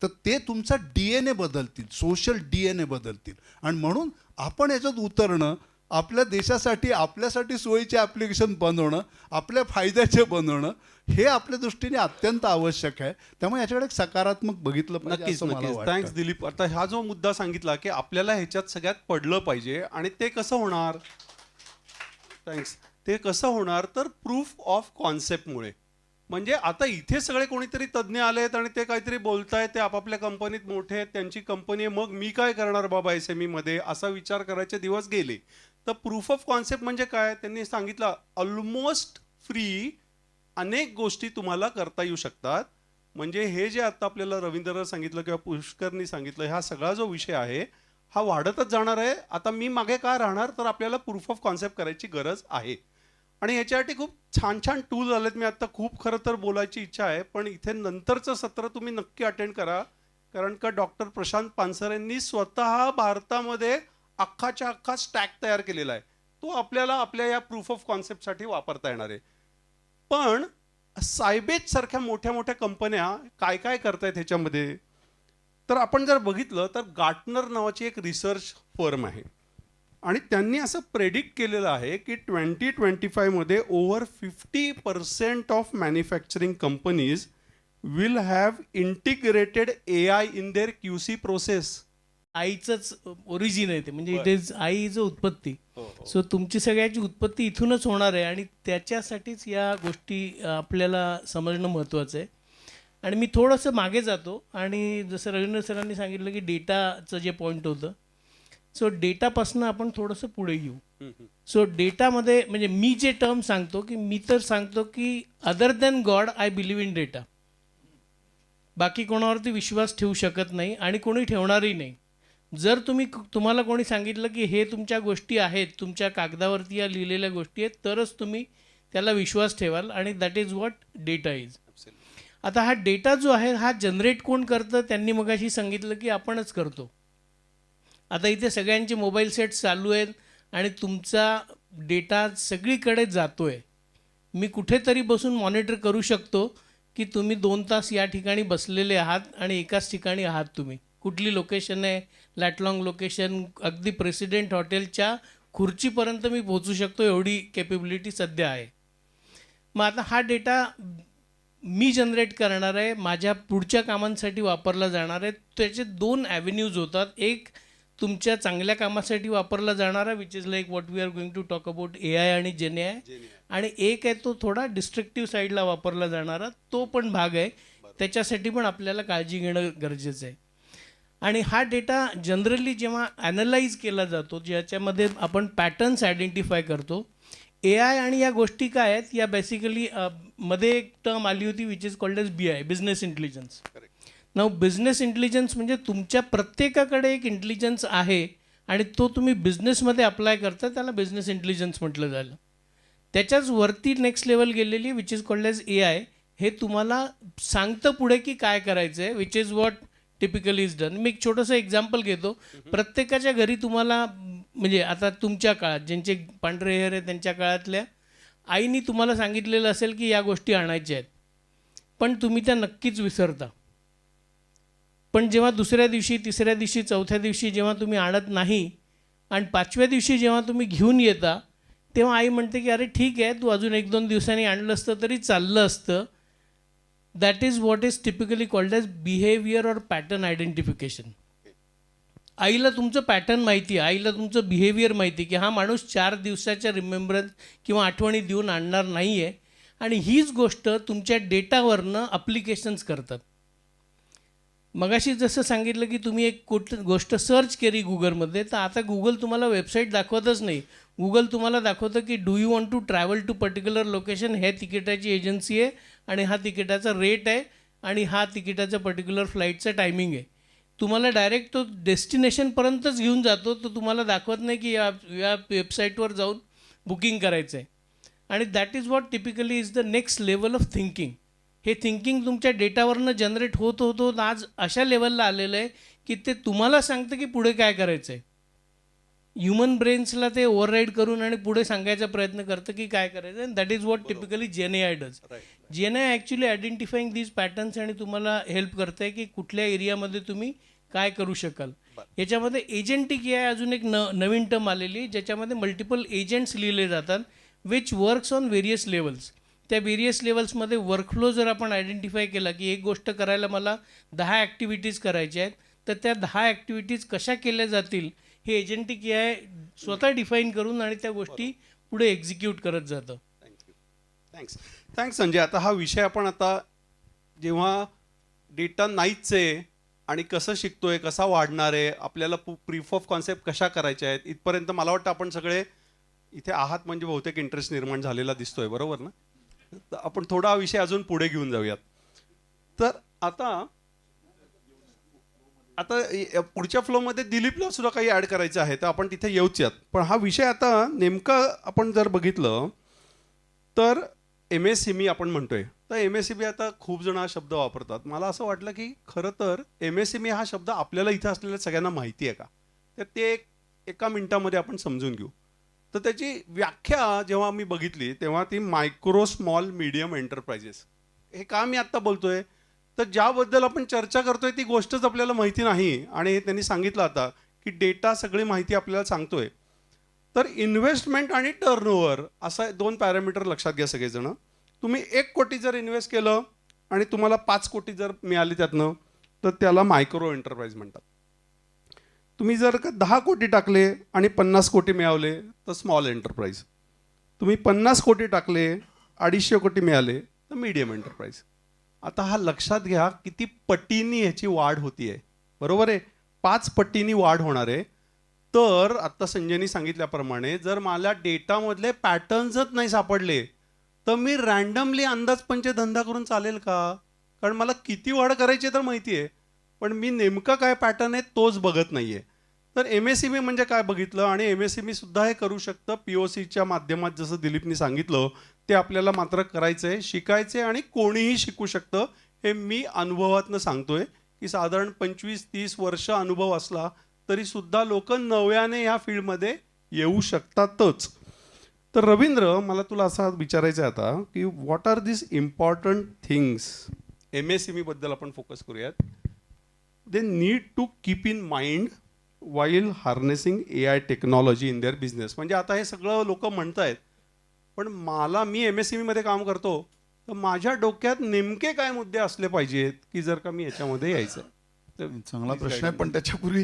तर ते तुमचा DNA बदलतील, सोशल DNA बदलतील. आणि म्हणून आपण याच्यात उतरणं, आपल्या देशासाठी आपल्यासाठी सोयीचे ॲप्लिकेशन बनवणं, आपल्या फायद्याचे बनवणं हे आपल्या दृष्टीने अत्यंत आवश्यक आहे. त्यामुळे याच्याकडे एक सकारात्मक बघितलं पाहिजे असं मला वाटतं. थँक्स दिलीप. आता हा जो मुद्दा सांगितला की आपल्याला ह्याच्यात सगळ्यात पडलं पाहिजे आणि ते कसं होणार? थँक्स. ते कसं होणार तर प्रूफ ऑफ कॉन्सेप्टमुळे. म्हणजे आता इथे सगळे कोणीतरी तज्ज्ञ आले आहेत आणि ते काहीतरी बोलतायत, ते आपापल्या कंपनीत मोठे आहेत, त्यांची कंपनी आहे, मग मी काय करणार बाबा SME मध्ये, असा विचार करायचे दिवस गेले. तर प्रूफ ऑफ कॉन्सेप्ट म्हणजे काय? त्यांनी सांगितलं ऑलमोस्ट फ्री अनेक गोष्टी तुम्हाला करता येऊ शकतात. म्हणजे हे जे आता आपल्याला रवींद्र सांगितलं किंवा पुष्करनी सांगितलं, हा सगळा जो विषय आहे हा वाढतच जाणार आहे. आता मी मागे का राहणार, तर आपल्याला प्रूफ ऑफ कॉन्सेप्ट करायची गरज आहे. आणि याच्यासाठी खूप छान छान टूल आलेत. मी आता खूप खरं तर बोलायची इच्छा आहे, पण इथे नंतरचं सत्र तुम्ही नक्की अटेंड करा, कारण का डॉक्टर प्रशांत पानसर यांनी स्वतः भारतामध्ये अख्खाच्या अख्खा स्टॅक तयार केलेला आहे. तो आपल्याला आपल्या या प्रूफ ऑफ कॉन्सेप्टसाठी वापरता येणार आहे. पण सायबेज सारख्या मोठ्या मोठ्या कंपन्या काय काय करतायत ह्याच्यामध्ये, तर आपण जर बघितलं तर गार्टनर नावाची एक रिसर्च फर्म आहे आणि त्यांनी असं प्रेडिक्ट केलेलं आहे की 2025 मध्ये over 50% of manufacturing companies will have integrated AI in their QC process. आईचंच ओरिजिन आहे ते, म्हणजे इट इज आई इज उत्पत्ती. सो तुमची सगळ्याची उत्पत्ती इथूनच होणार आहे आणि त्याच्यासाठीच या गोष्टी आपल्याला समजणं महत्त्वाचं आहे. आणि मी थोडंसं मागे जातो आणि जसं रवींद्र सरांनी सांगितलं की डेटाचं जे पॉईंट होतं, सो डेटापासून आपण थोडंसं पुढे येऊ. सो डेटामध्ये म्हणजे मी जे टर्म सांगतो की मी तर सांगतो की other than God I believe in data. बाकी कोणावरती विश्वास ठेवू शकत नाही आणि कोणी ठेवणारही नाही. जर तुम्हाला कोणी सांगितलं की हे तुमच्या गोष्टी आहेत, तुमच्या कागदावरती या लिहिलेल्या गोष्टी आहेत, तरच तुम्ही त्याला विश्वास ठेवाल आणि that is what data is. आता हा डेटा जो आहे हा जनरेट कोण करतं, त्यांनी मगाशी सांगितलं की आपणच करतो. आता इथे सगळ्यांचे मोबाईल सेट्स चालू आहेत आणि तुमचा डेटा सगळीकडे जातो आहे. मी कुठेतरी बसून मॉनिटर करू शकतो की तुम्ही 2 तास या ठिकाणी बसलेले आहात आणि एकाच ठिकाणी आहात. तुम्ही कुठली लोकेशन आहे, लॅटलॉंग लोकेशन, अगदी प्रेसिडेंट हॉटेलच्या खुर्चीपर्यंत मी पोहोचू शकतो, एवढी कॅपेबिलिटी सध्या आहे. मग आता हा डेटा मी जनरेट करणार आहे, माझ्या पुढच्या कामांसाठी वापरला जाणार आहे. त्याचे 2 ॲव्हेन्यूज होतात. एक तुमच्या चांगल्या कामासाठी वापरला जाणारा, which is like what we are going to talk about AI आणि GenAI. आणि एक आहे तो थोडा डिस्ट्रक्टिव्ह साईडला वापरला जाणारा, तो पण भाग आहे. त्याच्यासाठी पण आपल्याला काळजी घेणं गरजेचं आहे. आणि हा डेटा जनरली जेव्हा ॲनलाइज केला जातो, ज्याच्यामध्ये आपण पॅटर्न्स आयडेंटिफाय करतो. AI आणि या गोष्टी काय आहेत, या बेसिकली मध्ये एक टर्म आली होती which is called as BI, business intelligence. नाव बिझनेस इंटेलिजन्स म्हणजे तुमच्या प्रत्येकाकडे एक इंटेलिजन्स आहे आणि तो तुम्ही बिझनेसमध्ये अप्लाय करता, त्याला बिझनेस इंटेलिजन्स म्हटलं झालं. त्याच्याच वरती नेक्स्ट लेवल गेलेली which is called edge AI. हे तुम्हाला सांगतं पुढे की काय करायचं आहे, which is what typically is done. मी एक छोटंसं एक्झाम्पल घेतो. प्रत्येकाच्या घरी तुम्हाला म्हणजे आता तुमच्या काळात ज्यांचे पांढरे हेअर आहे त्यांच्या काळातल्या आईनी तुम्हाला सांगितलेलं असेल की या गोष्टी आणायच्या आहेत, पण तुम्ही त्या नक्कीच विसरता. पण जेव्हा दुसऱ्या दिवशी, तिसऱ्या दिवशी, चौथ्या दिवशी जेव्हा तुम्ही आणत नाही आणि 5व्या दिवशी जेव्हा तुम्ही घेऊन येता, तेव्हा आई म्हणते की अरे ठीक आहे, तू अजून 1-2 दिवसांनी आणलं असतं तरी चाललं असतं. That is what is typically called as behaviour or pattern identification. आईला तुमचं पॅटर्न माहिती आहे, आईला तुमचं बिहेवियर माहिती आहे की हा माणूस 4 दिवसाच्या रिमेंबरन्स किंवा आठवणी देऊन आणणार नाही आहे. आणि हीच गोष्ट तुमच्या डेटावरनं अप्लिकेशन्स करतात. मगाशी जसं सांगितलं की तुम्ही एक गोष्ट सर्च केली गुगलमध्ये, तर आता गुगल तुम्हाला वेबसाईट दाखवतच नाही. गुगल तुम्हाला दाखवतं की do you want to travel to particular location, हे तिकिटाची एजन्सी आहे आणि हा तिकिटाचा रेट आहे आणि हा तिकिटाचा पर्टिक्युलर फ्लाईटचा टायमिंग आहे. तुम्हाला डायरेक्ट तो डेस्टिनेशनपर्यंतच घेऊन जातो, तो तुम्हाला दाखवत नाही की या वेबसाईटवर जाऊन बुकिंग करायचं आहे. आणि that is what typically is the next level of thinking. हे थिंकिंग तुमच्या डेटावरनं जनरेट होत होत आज अशा लेवलला आलेलं आहे की ते तुम्हाला सांगतं की पुढे काय करायचं आहे. ह्युमन ब्रेन्सला ते ओव्हरराईड करून आणि पुढे सांगायचा प्रयत्न करतं की काय करायचं. And that is what typically GenAI does. GenAI actually identifying these patterns आणि तुम्हाला हेल्प करतं आहे की कुठल्या एरियामध्ये तुम्ही काय करू शकाल. याच्यामध्ये एजंटिक AI अजून एक नवीन टर्म आलेली, ज्याच्यामध्ये मल्टिपल एजंट्स लिहिले जातात which works on various levels. त्या व्हेरियस लेवल्समध्ये वर्कफ्लो जर आपण आयडेंटिफाय केला की एक गोष्ट करायला मला 10 ॲक्टिव्हिटीज करायच्या आहेत, तर त्या 10 ॲक्टिव्हिटीज कशा केल्या जातील हे एजंटिक AI स्वतः डिफाईन करून आणि त्या गोष्टी पुढे एक्झिक्यूट करत जातं. थँक्स संजय. आता हा विषय आपण आता जेव्हा डेटा नाहीच आहे आणि कसं शिकतोय, कसा वाढणार आहे, आपल्याला प्रूफ ऑफ कॉन्सेप्ट कशा करायच्या आहेत, इथपर्यंत मला वाटतं आपण सगळे इथे आहात म्हणजे बहुतेक इंटरेस्ट निर्माण झालेला दिसतोय, बरोबर ना. तर आपण थोडा विषय अजून पुढे घेऊन जाऊयात. तर आता आता पुढच्या फ्लोमध्ये दिलीपला सुद्धा काही ॲड करायचं आहे तर आपण तिथे येऊच्यात. पण हा विषय आता नेमका आपण जर बघितलं तर MSME आपण म्हणतोय, तर MSME आता खूप जण हा शब्द वापरतात. मला असं वाटलं की खरं तर MSME हा शब्द आपल्याला इथं असलेल्या सगळ्यांना माहिती आहे का, तर ते एका मिनिटामध्ये आपण समजून घेऊ. तर त्याची व्याख्या जेव्हा मी बघितली तेव्हा ती मायक्रो स्मॉल मीडियम एंटरप्राइजेस. हे का मी आत्ता बोलतोय, तर ज्याबद्दल आपण चर्चा करतोय ती गोष्टच आपल्याला माहिती नाही आणि हे त्यांनी सांगितलं आता की डेटा सगळी माहिती आपल्याला सांगतोय. तर इन्व्हेस्टमेंट आणि टर्नओव्हर असा 2 पॅरामीटर लक्षात घ्या सगळेजण. तुम्ही 1 कोटी जर इन्व्हेस्ट केलं आणि तुम्हाला 5 कोटी जर मिळाली त्यातनं तर त्याला मायक्रो एंटरप्राइज म्हणतात. तुम्ही जर का 10 कोटी टाकले आणि 50 कोटी मिळवले तर स्मॉल एंटरप्राइज. तुम्ही 50 कोटी टाकले 250 कोटी मिळाले तर मीडियम एंटरप्राइज. आता हा लक्षात घ्या किती पटींनी ह्याची वाढ होती आहे. बरोबर आहे, 5 पटींनी वाढ होणार आहे. तर आत्ता संजयनी सांगितल्याप्रमाणे जर मला डेटामधले पॅटर्न्सच नाही सापडले तर मी रँडमली अंदाजपंचे धंदा करून चालेल का? कारण मला किती वाढ करायची तर माहिती आहे, पण मी नेमका काय पॅटर्न आहे तोच बघत नाही आहे. तर MSME म्हणजे काय बघितलं आणि MSME सुद्धा हे करू शकतं POCच्या माध्यमात, जसं दिलीपनी सांगितलं ते आपल्याला मात्र करायचं आहे, शिकायचं आहे आणि कोणीही शिकू शकतं. हे मी अनुभवातनं सांगतोय की साधारण 25-30 वर्ष अनुभव असला तरीसुद्धा लोक नव्याने ह्या फील्डमध्ये येऊ शकतातच. तर रवींद्र, मला तुला असं विचारायचं आहे आता की what are this important things MSME बद्दल आपण फोकस करूयात. They need to keep in mind while harnessing AI technology in their business. म्हणजे आता हे सगळं लोक म्हणत आहेत, पण मी MSME मध्ये काम करतो तर माझ्या डोक्यात नेमके काय मुद्दे असले पाहिजेत की जर का मी याच्यामध्ये यायचं. चांगला प्रश्न आहे, पण त्याच्यापूर्वी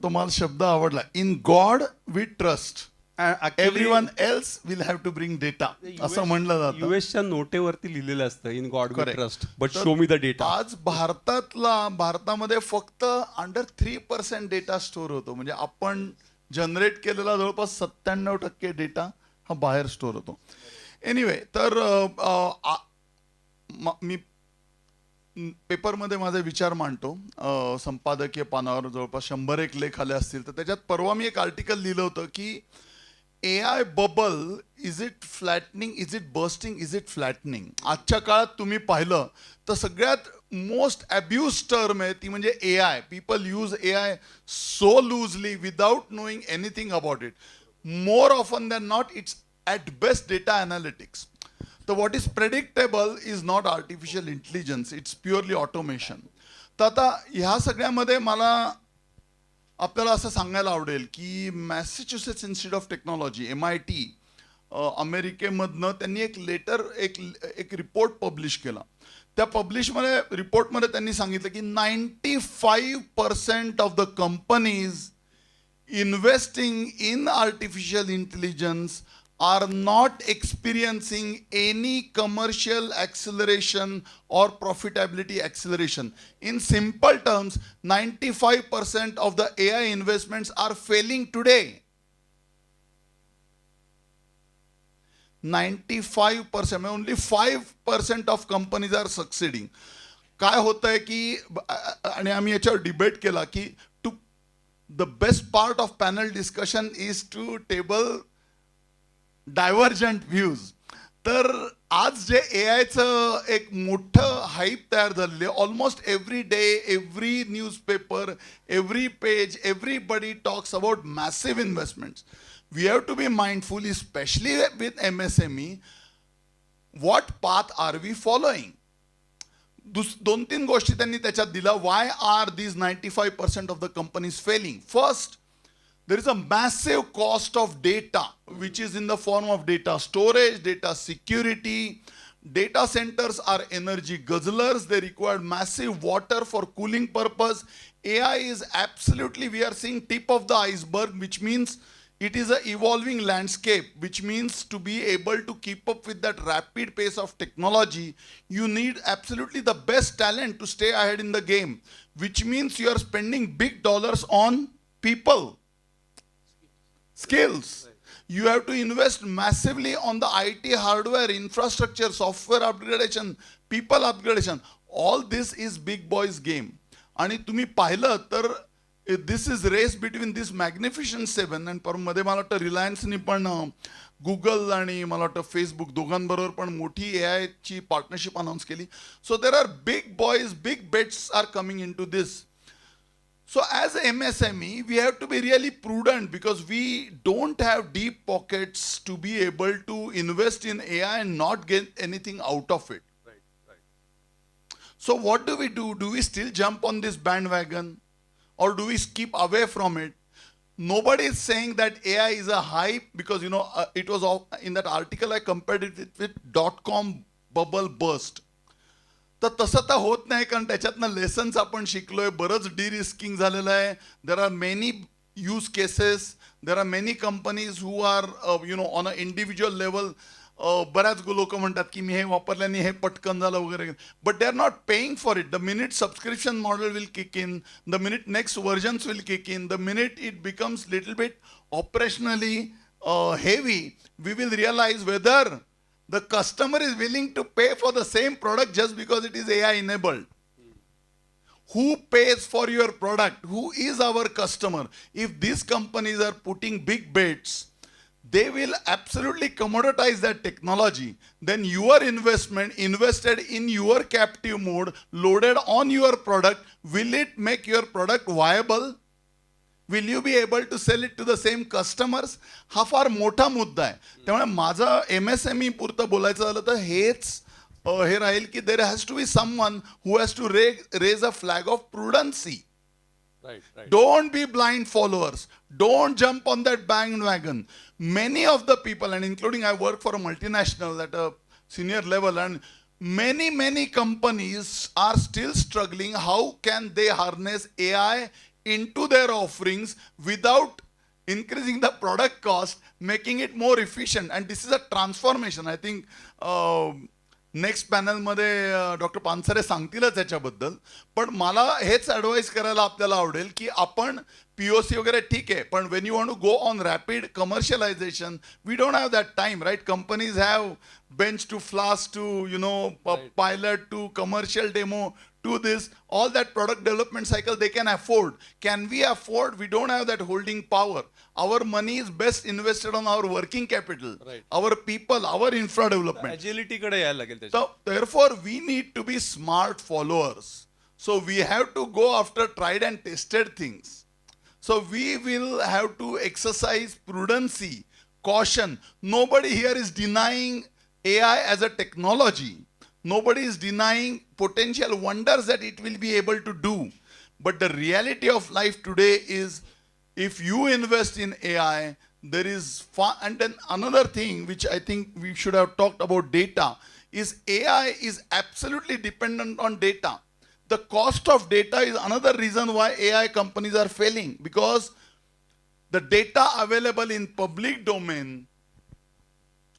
तुम्हाला शब्द आवडला, in God we trust, everyone else will have to bring data असं म्हणलं जातं. US च्या नोटेवरती लिहिलेलं असतं in God we trust but show me the data. आज भारतामध्ये फक्त अंडर 3% डेटा स्टोअर होतो. म्हणजे आपण जनरेट केलेला जवळपास 97% डेटा हा बाहेर स्टोअर होतो. एनिवे, तर मी पेपरमध्ये माझे विचार मांडतो. संपादकीय पानावर जवळपास 100 लेख आले असतील. तर त्याच्यात परवा मी एक आर्टिकल लिहिलं होतं की AI bubble, is it flattening, is it bursting, is it flattening. आजच्या काळात तुम्ही पाहिलं तर सगळ्यात मोस्ट अब्यूज टर्म आहे ती म्हणजे AI. People use AI so loosely without knowing anything about it. More often than not it's at best data analytics. तर what is predictable is not artificial intelligence, it's purely automation. तर आता ह्या सगळ्यामध्ये मला आपल्याला असं सांगायला आवडेल की Massachusetts institute of technology MIT अमेरिकेमधनं त्यांनी एक रिपोर्ट पब्लिश केला. त्या रिपोर्टमध्ये त्यांनी सांगितलं की 95% of the companies investing in artificial intelligence are not experiencing any commercial acceleration or profitability acceleration. In simple terms, 95% of the AI investments are failing today. 95%, only 5% of companies are succeeding. काय होतंय की, आणि आम्ही याच्यावर debate केला की the best part of panel discussion is to table divergent views. तर आज जे AIचं एक मोठं हाईप तयार झालेलं आहे. Almost every day, every newspaper, every page, everybody talks about massive investments. We have to be mindful, specially with MSME, what path are we following. 2-3 गोष्टी त्यांनी त्याच्यात दिला. Why are these 95% of the companies failing. First, there is a massive cost of data, which is in the form of data storage, data security. Data centers are energy guzzlers. They require massive water for cooling purpose. AI is absolutely, we are seeing tip of the iceberg, which means it is an evolving landscape, which means to be able to keep up with that rapid pace of technology, you need absolutely the best talent to stay ahead in the game, which means you are spending big dollars on people. Skills. You have to invest massively on the IT hardware, infrastructure, software upgradation, people upgradation. All this is big boys game. आणि तुम्ही पाहिलं तर दिस is race between दिस मॅग्निफिशंट 7 आणि मध्ये मला वाटतं रिलायन्सनी पण Google आणि मला वाटतं फेसबुक दोघांबरोबर पण मोठी AI ची पार्टनरशिप अनाऊन्स केली. So there are big boys, big bets are coming into this. So as MSME, we have to be really prudent because we don't have deep pockets to be able to invest in AI and not get anything out of it. Right. So what do we do? Do we still jump on this bandwagon or do we skip away from it? Nobody is saying that AI is a hype because, it was in that article I compared it with dot-com bubble burst. तर तसं तर होत नाही, कारण त्याच्यातनं lessons आपण शिकलोय, बरंच डी-रिस्किंग झालेलं आहे. There are many use cases, there are many companies who are on a individual level. बऱ्याच लोक म्हणतात की मी हे वापरल्याने हे पटकन झालं वगैरे, but they are not paying for it. The minute subscription model will kick in, the minute next versions will kick in, the minute it becomes little bit operationally heavy, we will realise whether the customer is willing to pay for the same product just because it is AI enabled. Who pays for your product? Who is our customer? If these companies are putting big bets, they will absolutely commoditize that technology. Then your investment invested in your captive mode, loaded on your product, will it make your product viable? Will you be able to sell it to the same customers? हा फार मोठा मुद्दा आहे. त्यामुळे माझं MSME पुरतं बोलायचं झालं तर हेच हे राहील की there has to be someone who has to raise a flag of prudency. Right. Don't be blind followers. Don't jump on that bandwagon. Many of the people, and including I work for a multinational at a senior level, and many companies are still struggling. How can they harness AI into their offerings without increasing the product cost, making it more efficient? And this is a transformation. I think next पॅनलमध्ये doctor Pansare सांगतीलच याच्याबद्दल. पण मला हेच advice करायला आपल्याला आवडेल की आपण POC वगैरे ठीक आहे, पण when you want to go on rapid commercialisation, we don't have that time, right? Companies have bench to flask to pilot to commercial demo to this, all that product development cycle they can afford. Can we afford? We don't have that holding power. Our money is best invested on our working capital, Right. our people, our infra development. Agility कडे यायला लागेल त्याच्यात. So therefore we need to be smart followers. So we have to go after tried and tested things. So we will have to exercise prudency, caution. Nobody here is denying AI as a technology. Nobody is denying potential wonders that it will be able to do. But the reality of life today is, if you invest in AI, there is and then another thing which I think we should have talked about data is AI is absolutely dependent on data. The cost of data is another reason why AI companies are failing, because the data available in public domain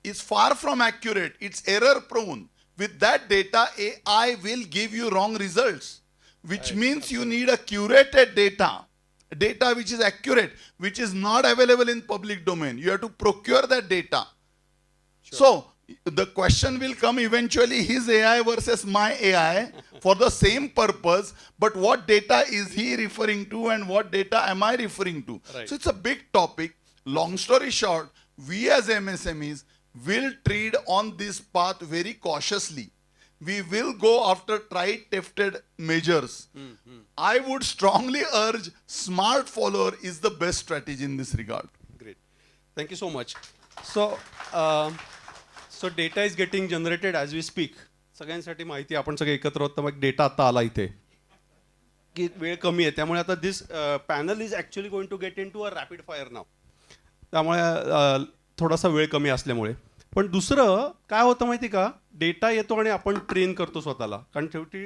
is far from accurate. It's error prone. With that data, AI will give you wrong results, which means you need a curated data which is accurate, which is not available in public domain. You have to procure that data. Sure. So the question will come eventually, his AI versus my AI for the same purpose, but what data is he referring to and what data am I referring to? Right. So it's a big topic. Long story short, we as MSMEs will tread on this path very cautiously. We will go after tried, tested measures. I would strongly urge smart follower is the best strategy in this regard. Great. Thank you so much. So data is getting generated as we speak. सगळ्यांसाठी माहिती आपण सगळे एकत्र होत, मग data आता आला इथे की वेळ कमी आहे, त्यामुळे आता this panel is actually going to get in to a rapid fire now. त्यामुळे थोडासा वेळ कमी असल्यामुळे. पण दुसरं काय होतं माहिती का, डेटा येतो आणि आपण ट्रेन करतो स्वतःला. कारण शेवटी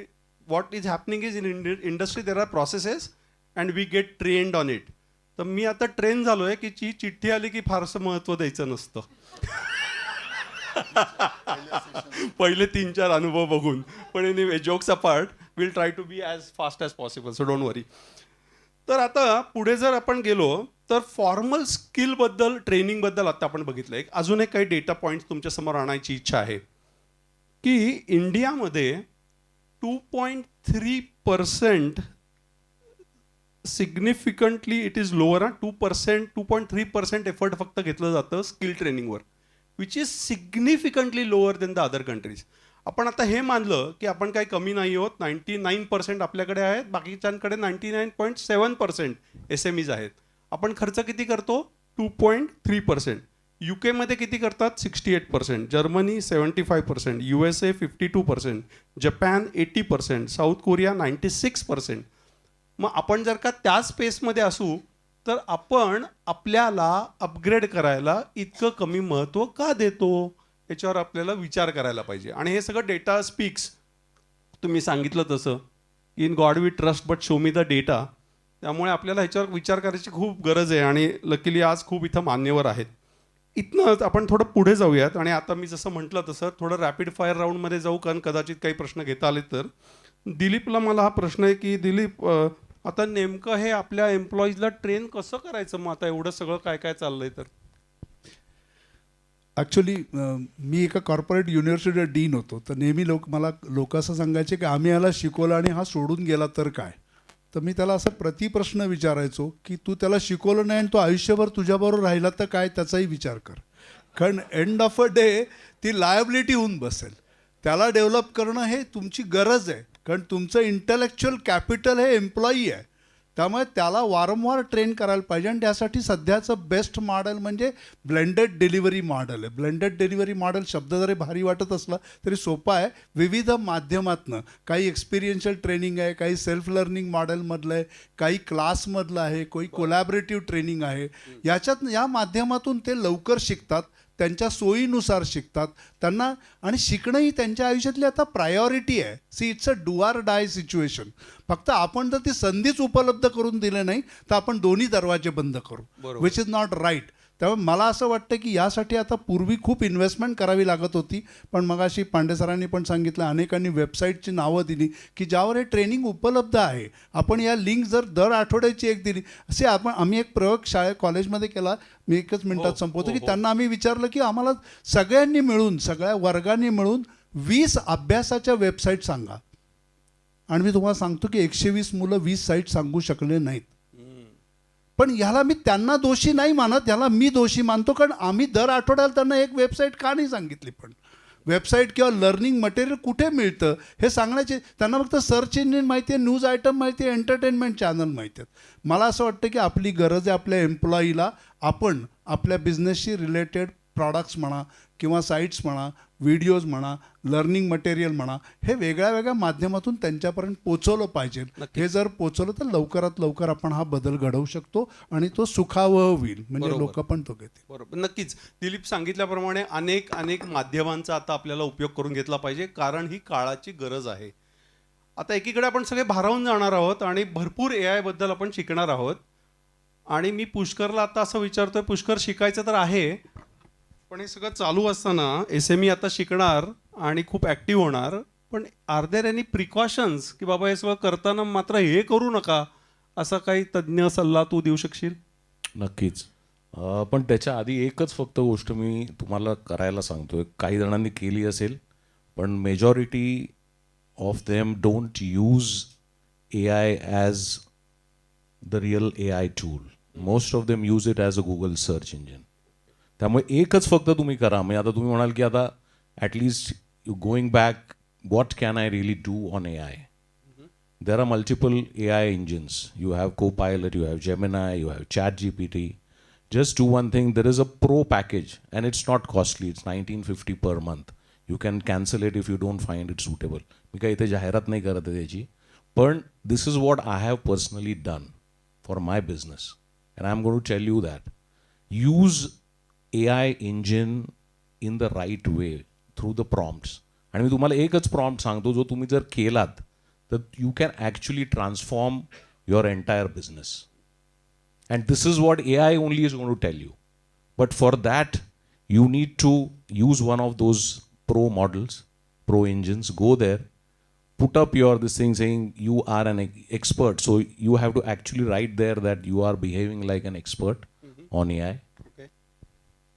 what is happening is in industry there are processes and we get trained on it. तर मी आता ट्रेन झालो आहे की जी चिठ्ठी आली की फारसं महत्त्व द्यायचं नसतं. पहिले 3-4 अनुभव बघून. पण anyway, jokes apart, will try to be as fast as possible, so don't worry. तर आता पुढे जर आपण गेलो तर फॉर्मल स्किलबद्दल, ट्रेनिंगबद्दल आता आपण बघितलं. एक अजून एक काही डेटा पॉईंट्स तुमच्यासमोर आणायची इच्छा आहे की इंडियामध्ये 2.3% significantly it is lower. 2%, 2.3% effort फक्त घेतलं जातं स्किल ट्रेनिंगवर, which is significantly lower than the other countries. आपण आता हे मानलं की आपण काही कमी नाही आहोत, 99% आपल्याकडे आहेत, बाकीच्यांकडे 99.7% SMEs आहेत. आपण खर्च किती करतो? 2.3%. UK किती करतात? 68%, Germany 75%, USA 52%, Japan 80%, south Korea 96%. मग आपण जर का त्या स्पेसमध्ये असू तर आपण आपल्याला अपग्रेड करायला इतकं कमी महत्त्व का देतो, याच्यावर आपल्याला विचार करायला पाहिजे. आणि हे सगळं डेटा स्पीक्स. तुम्ही सांगितलं तसं in God we trust but show me the data. त्यामुळे आपल्याला ह्याच्यावर विचार करायची खूप गरज आहे आणि लकीली आज खूप इथं मान्यवर आहेत. इथनं आपण थोडं पुढे जाऊयात आणि आता मी जसं म्हटलं तसं थोडं रॅपिड फायर राऊंडमध्ये जाऊ, कारण कदाचित काही प्रश्न घेता आले तर. दिलीपला मला हा प्रश्न आहे की दिलीप, आता नेमकं हे आपल्या एम्प्लॉईजला ट्रेन कसं करायचं मग आता एवढं सगळं काय काय चाललंय तर? ॲक्च्युली मी एका कॉर्पोरेट युनिव्हर्सिटीचा डीन होतो, तर नेहमी लोक असं सांगायचे की आम्ही याला शिकवलं आणि हा सोडून गेला तर काय. तर मी त्याला असं प्रतिप्रश्न विचारायचो की तू त्याला शिकवलं नाही आणि तो आयुष्यभर तुझ्याबरोबर राहिला तर काय, त्याचाही विचार कर. कारण एंड ऑफ अ डे ती लायबिलिटी होऊन बसेल. त्याला डेव्हलप करणं हे तुमची गरज आहे, कारण तुमचं इंटलेक्च्युअल कॅपिटल हे एम्प्लॉई आहे. त्यामुळे त्याला वारंवार ट्रेन करायला पाहिजे. आणि त्यासाठी सध्याचं बेस्ट मॉडेल म्हणजे ब्लेंडेड डिलिव्हरी मॉडेल आहे. ब्लेंडेड डिलिव्हरी मॉडेल शब्द जरी भारी वाटत असला तरी सोपा आहे. विविध माध्यमातनं काही एक्सपिरियन्शियल ट्रेनिंग आहे, काही सेल्फ लर्निंग मॉडेलमधलं आहे, काही क्लासमधलं आहे, काही कोलॅबरेटिव्ह ट्रेनिंग आहे. या माध्यमातून ते लवकर शिकतात, त्यांच्या सोयीनुसार शिकतात. त्यांना आणि शिकणं ही त्यांच्या आयुष्यातली आता प्रायोरिटी आहे. See it's a do or die situation. फक्त आपण जर ती संधीच उपलब्ध करून दिले नाही तर आपण दोन्ही दरवाजे बंद करू, विच इज नॉट राईट. त्यामुळे मला असं वाटतं की यासाठी आता पूर्वी खूप इन्व्हेस्टमेंट करावी लागत होती, पण मगाशी पांडे सरांनी पण सांगितलं, अनेकांनी वेबसाईटची नावं दिली की ज्यावर हे ट्रेनिंग उपलब्ध आहे. आपण या लिंक जर दर आठवड्याची एक दिली, असे आम्ही एक प्रयोग कॉलेजमध्ये केला. मी एकच मिनिटात संपवतो की त्यांना आम्ही विचारलं की आम्हाला सगळ्यांनी मिळून, सगळ्या वर्गांनी मिळून 20 अभ्यासाच्या वेबसाईट सांगा. आणि मी तुम्हाला सांगतो की 120 मुलं 20 साईट सांगू शकले नाहीत. पण ह्याला मी त्यांना दोषी नाही मानत, ह्याला मी दोषी मानतो, कारण आम्ही दर आठवड्याला त्यांना एक वेबसाईट का नाही सांगितली. पण वेबसाईट किंवा लर्निंग मटेरियल कुठे मिळतं हे सांगण्याचे त्यांना फक्त सर्च इंजिन माहिती आहे, न्यूज आयटम माहिती आहे, एंटरटेनमेंट चॅनल माहिती आहेत. मला असं वाटतं की आपली गरज आहे आपल्या एम्प्लॉईला आपण आपल्या बिझनेसशी रिलेटेड प्रॉडक्ट्स म्हणा किंवा साईट्स म्हणा, व्हिडिओज म्हणा, लर्निंग मटेरियल म्हणा, हे वेगळ्या वेगळ्या माध्यमातून त्यांच्यापर्यंत पोचवलं पाहिजे. हे जर पोचवलं तर लवकरात लवकर आपण हा बदल घडवू शकतो आणि तो सुखावह होईल, म्हणजे लोक पण तो घेतील. बरोबर, नक्कीच. दिलीप सांगितल्याप्रमाणे अनेक माध्यमांचा आता आपल्याला उपयोग करून घेतला पाहिजे, कारण ही काळाची गरज आहे. आता एकीकडे आपण सगळे भारावून जाणार आहोत आणि भरपूर AI बद्दल आपण शिकणार आहोत. आणि मी पुष्करला आता असं विचारतोय, पुष्कर शिकायचं तर आहे, पण हे सगळं चालू असताना SME आता शिकणार आणि खूप ॲक्टिव्ह होणार, पण आर देअर एनी प्रिकॉशन्स की बाबा हे सगळं करताना मात्र हे करू नका, असा काही तज्ज्ञ सल्ला तू देऊ शकशील? नक्कीच. पण त्याच्या आधी एकच फक्त गोष्ट मी तुम्हाला करायला सांगतोय. काही जणांनी केली असेल, पण majority of them don't use AI as the real AI tool. Most of them use it as a Google search engine. त्यामुळे एकच फक्त तुम्ही करा. म्हणजे आता तुम्ही म्हणाल की आता at least you going back, what can I really do on AI? There are multiple AI engines. You have Copilot, you have Gemini, you have ChatGPT. Just do one thing. There is a pro package and it's not costly. It's $19.50 per month. You can cancel it if you don't find it suitable. मी काही इथे जाहिरात नाही करत आहे त्याची, पण this is what I have personally done for my business. And I'm going to tell you that. Use AI engine in the right way through the prompts. आणि मी तुम्हाला एकच प्रॉम्प्ट सांगतो, जो तुम्ही जर केलात तर you can actually transform your entire business. And this is what AI only is going to tell you. But for that, you need to use one of those pro models, pro engines. Go there, put up this thing saying you are an expert. So you have to actually write there that you are behaving like an expert on AI.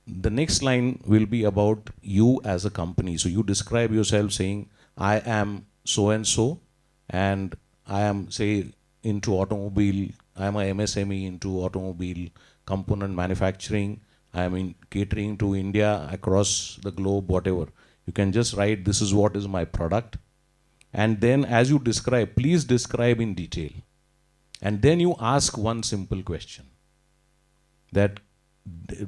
The next line will be about you as a company. So you describe yourself saying, I am so and so, and I am, say, into automobile I'm a MSME into automobile component manufacturing. I'm in catering to India, across the globe, whatever. You can just write, this is what is my product. And then as you describe, please describe in detail. And then you ask one simple question, that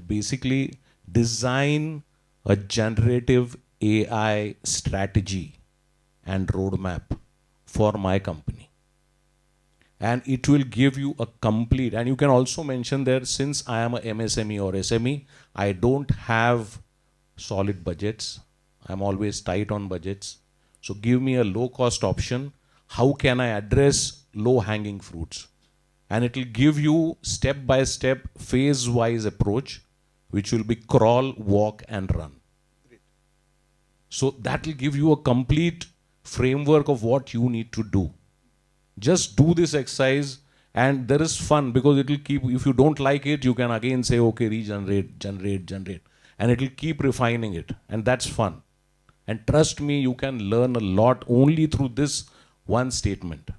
basically design a generative AI strategy and roadmap for my company. And it will give you a complete, and you can also mention there, since I am a MSME or SME, I don't have solid budgets. I'm always tight on budgets. So give me a low cost option. How can I address low hanging fruits? And it will give you step by step, phase wise approach, which will be crawl, walk, and run. So that will give you a complete framework of what you need to do. Just do this exercise, and there is fun because it will keep, if you don't like it, you can again say, okay, regenerate, generate, and it will keep refining it. And that's fun. And trust me, you can learn a lot only through this one statement.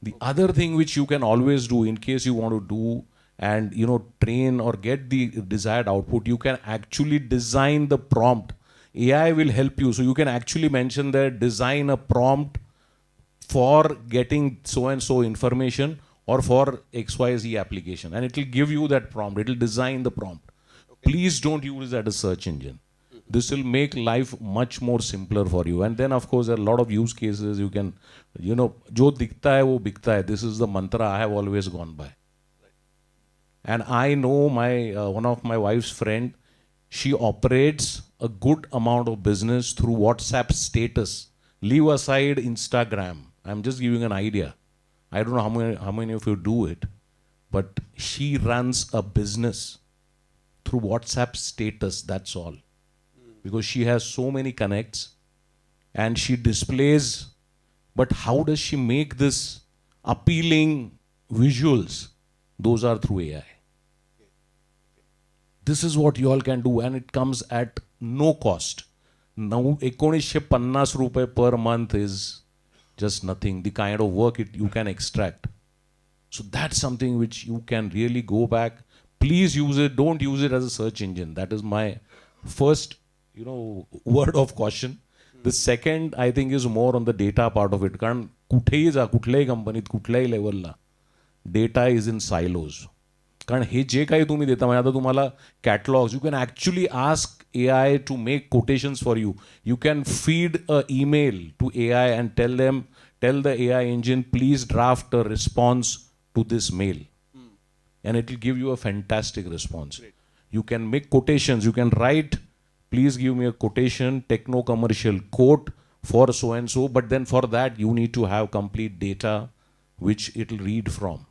The other thing which you can always do in case you want to do and train or get the desired output, you can actually design the prompt. AI will help you. So you can actually mention there, design a prompt for getting so and so information or for XYZ application. And it will give you that prompt. It will design the prompt. Okay. Please don't use it as a search engine. This will make life much more simpler for you. And then of course there are a lot of use cases you can, jo dikhta hai wo bikta hai. This is the mantra I have always gone by. And I know one of my wife's friend, she operates a good amount of business through WhatsApp status. Leave aside Instagram. I'm just giving an idea. I don't know how many of you do it, but she runs a business through WhatsApp status, that's all. Because she has so many connects and she displays, but how does she make this appealing visuals? Those are through AI. This is what you all can do, and it comes at no cost. Now, 1950 rupees per month is just nothing. The kind of work you can extract. So that's something which you can really go back. Please use it. Don't use it as a search engine. That is my first, word of caution. The second, I think, is more on the data part of it. कारण कुठेही जा, कुठल्याही कंपनीत, कुठल्याही लेवलला data is in silos. कारण हे जे काही तुम्ही देता, म्हणजे आता तुम्हाला catalogues, you can actually ask AI to make quotations for you. You can feed an email to AI and tell the AI engine, please draft a response to this mail. And it will give you a fantastic response. Great. You can make quotations. You can write, please give me a quotation, techno-commercial quote for so-and-so. But then for that, you need to have complete data which it will read from.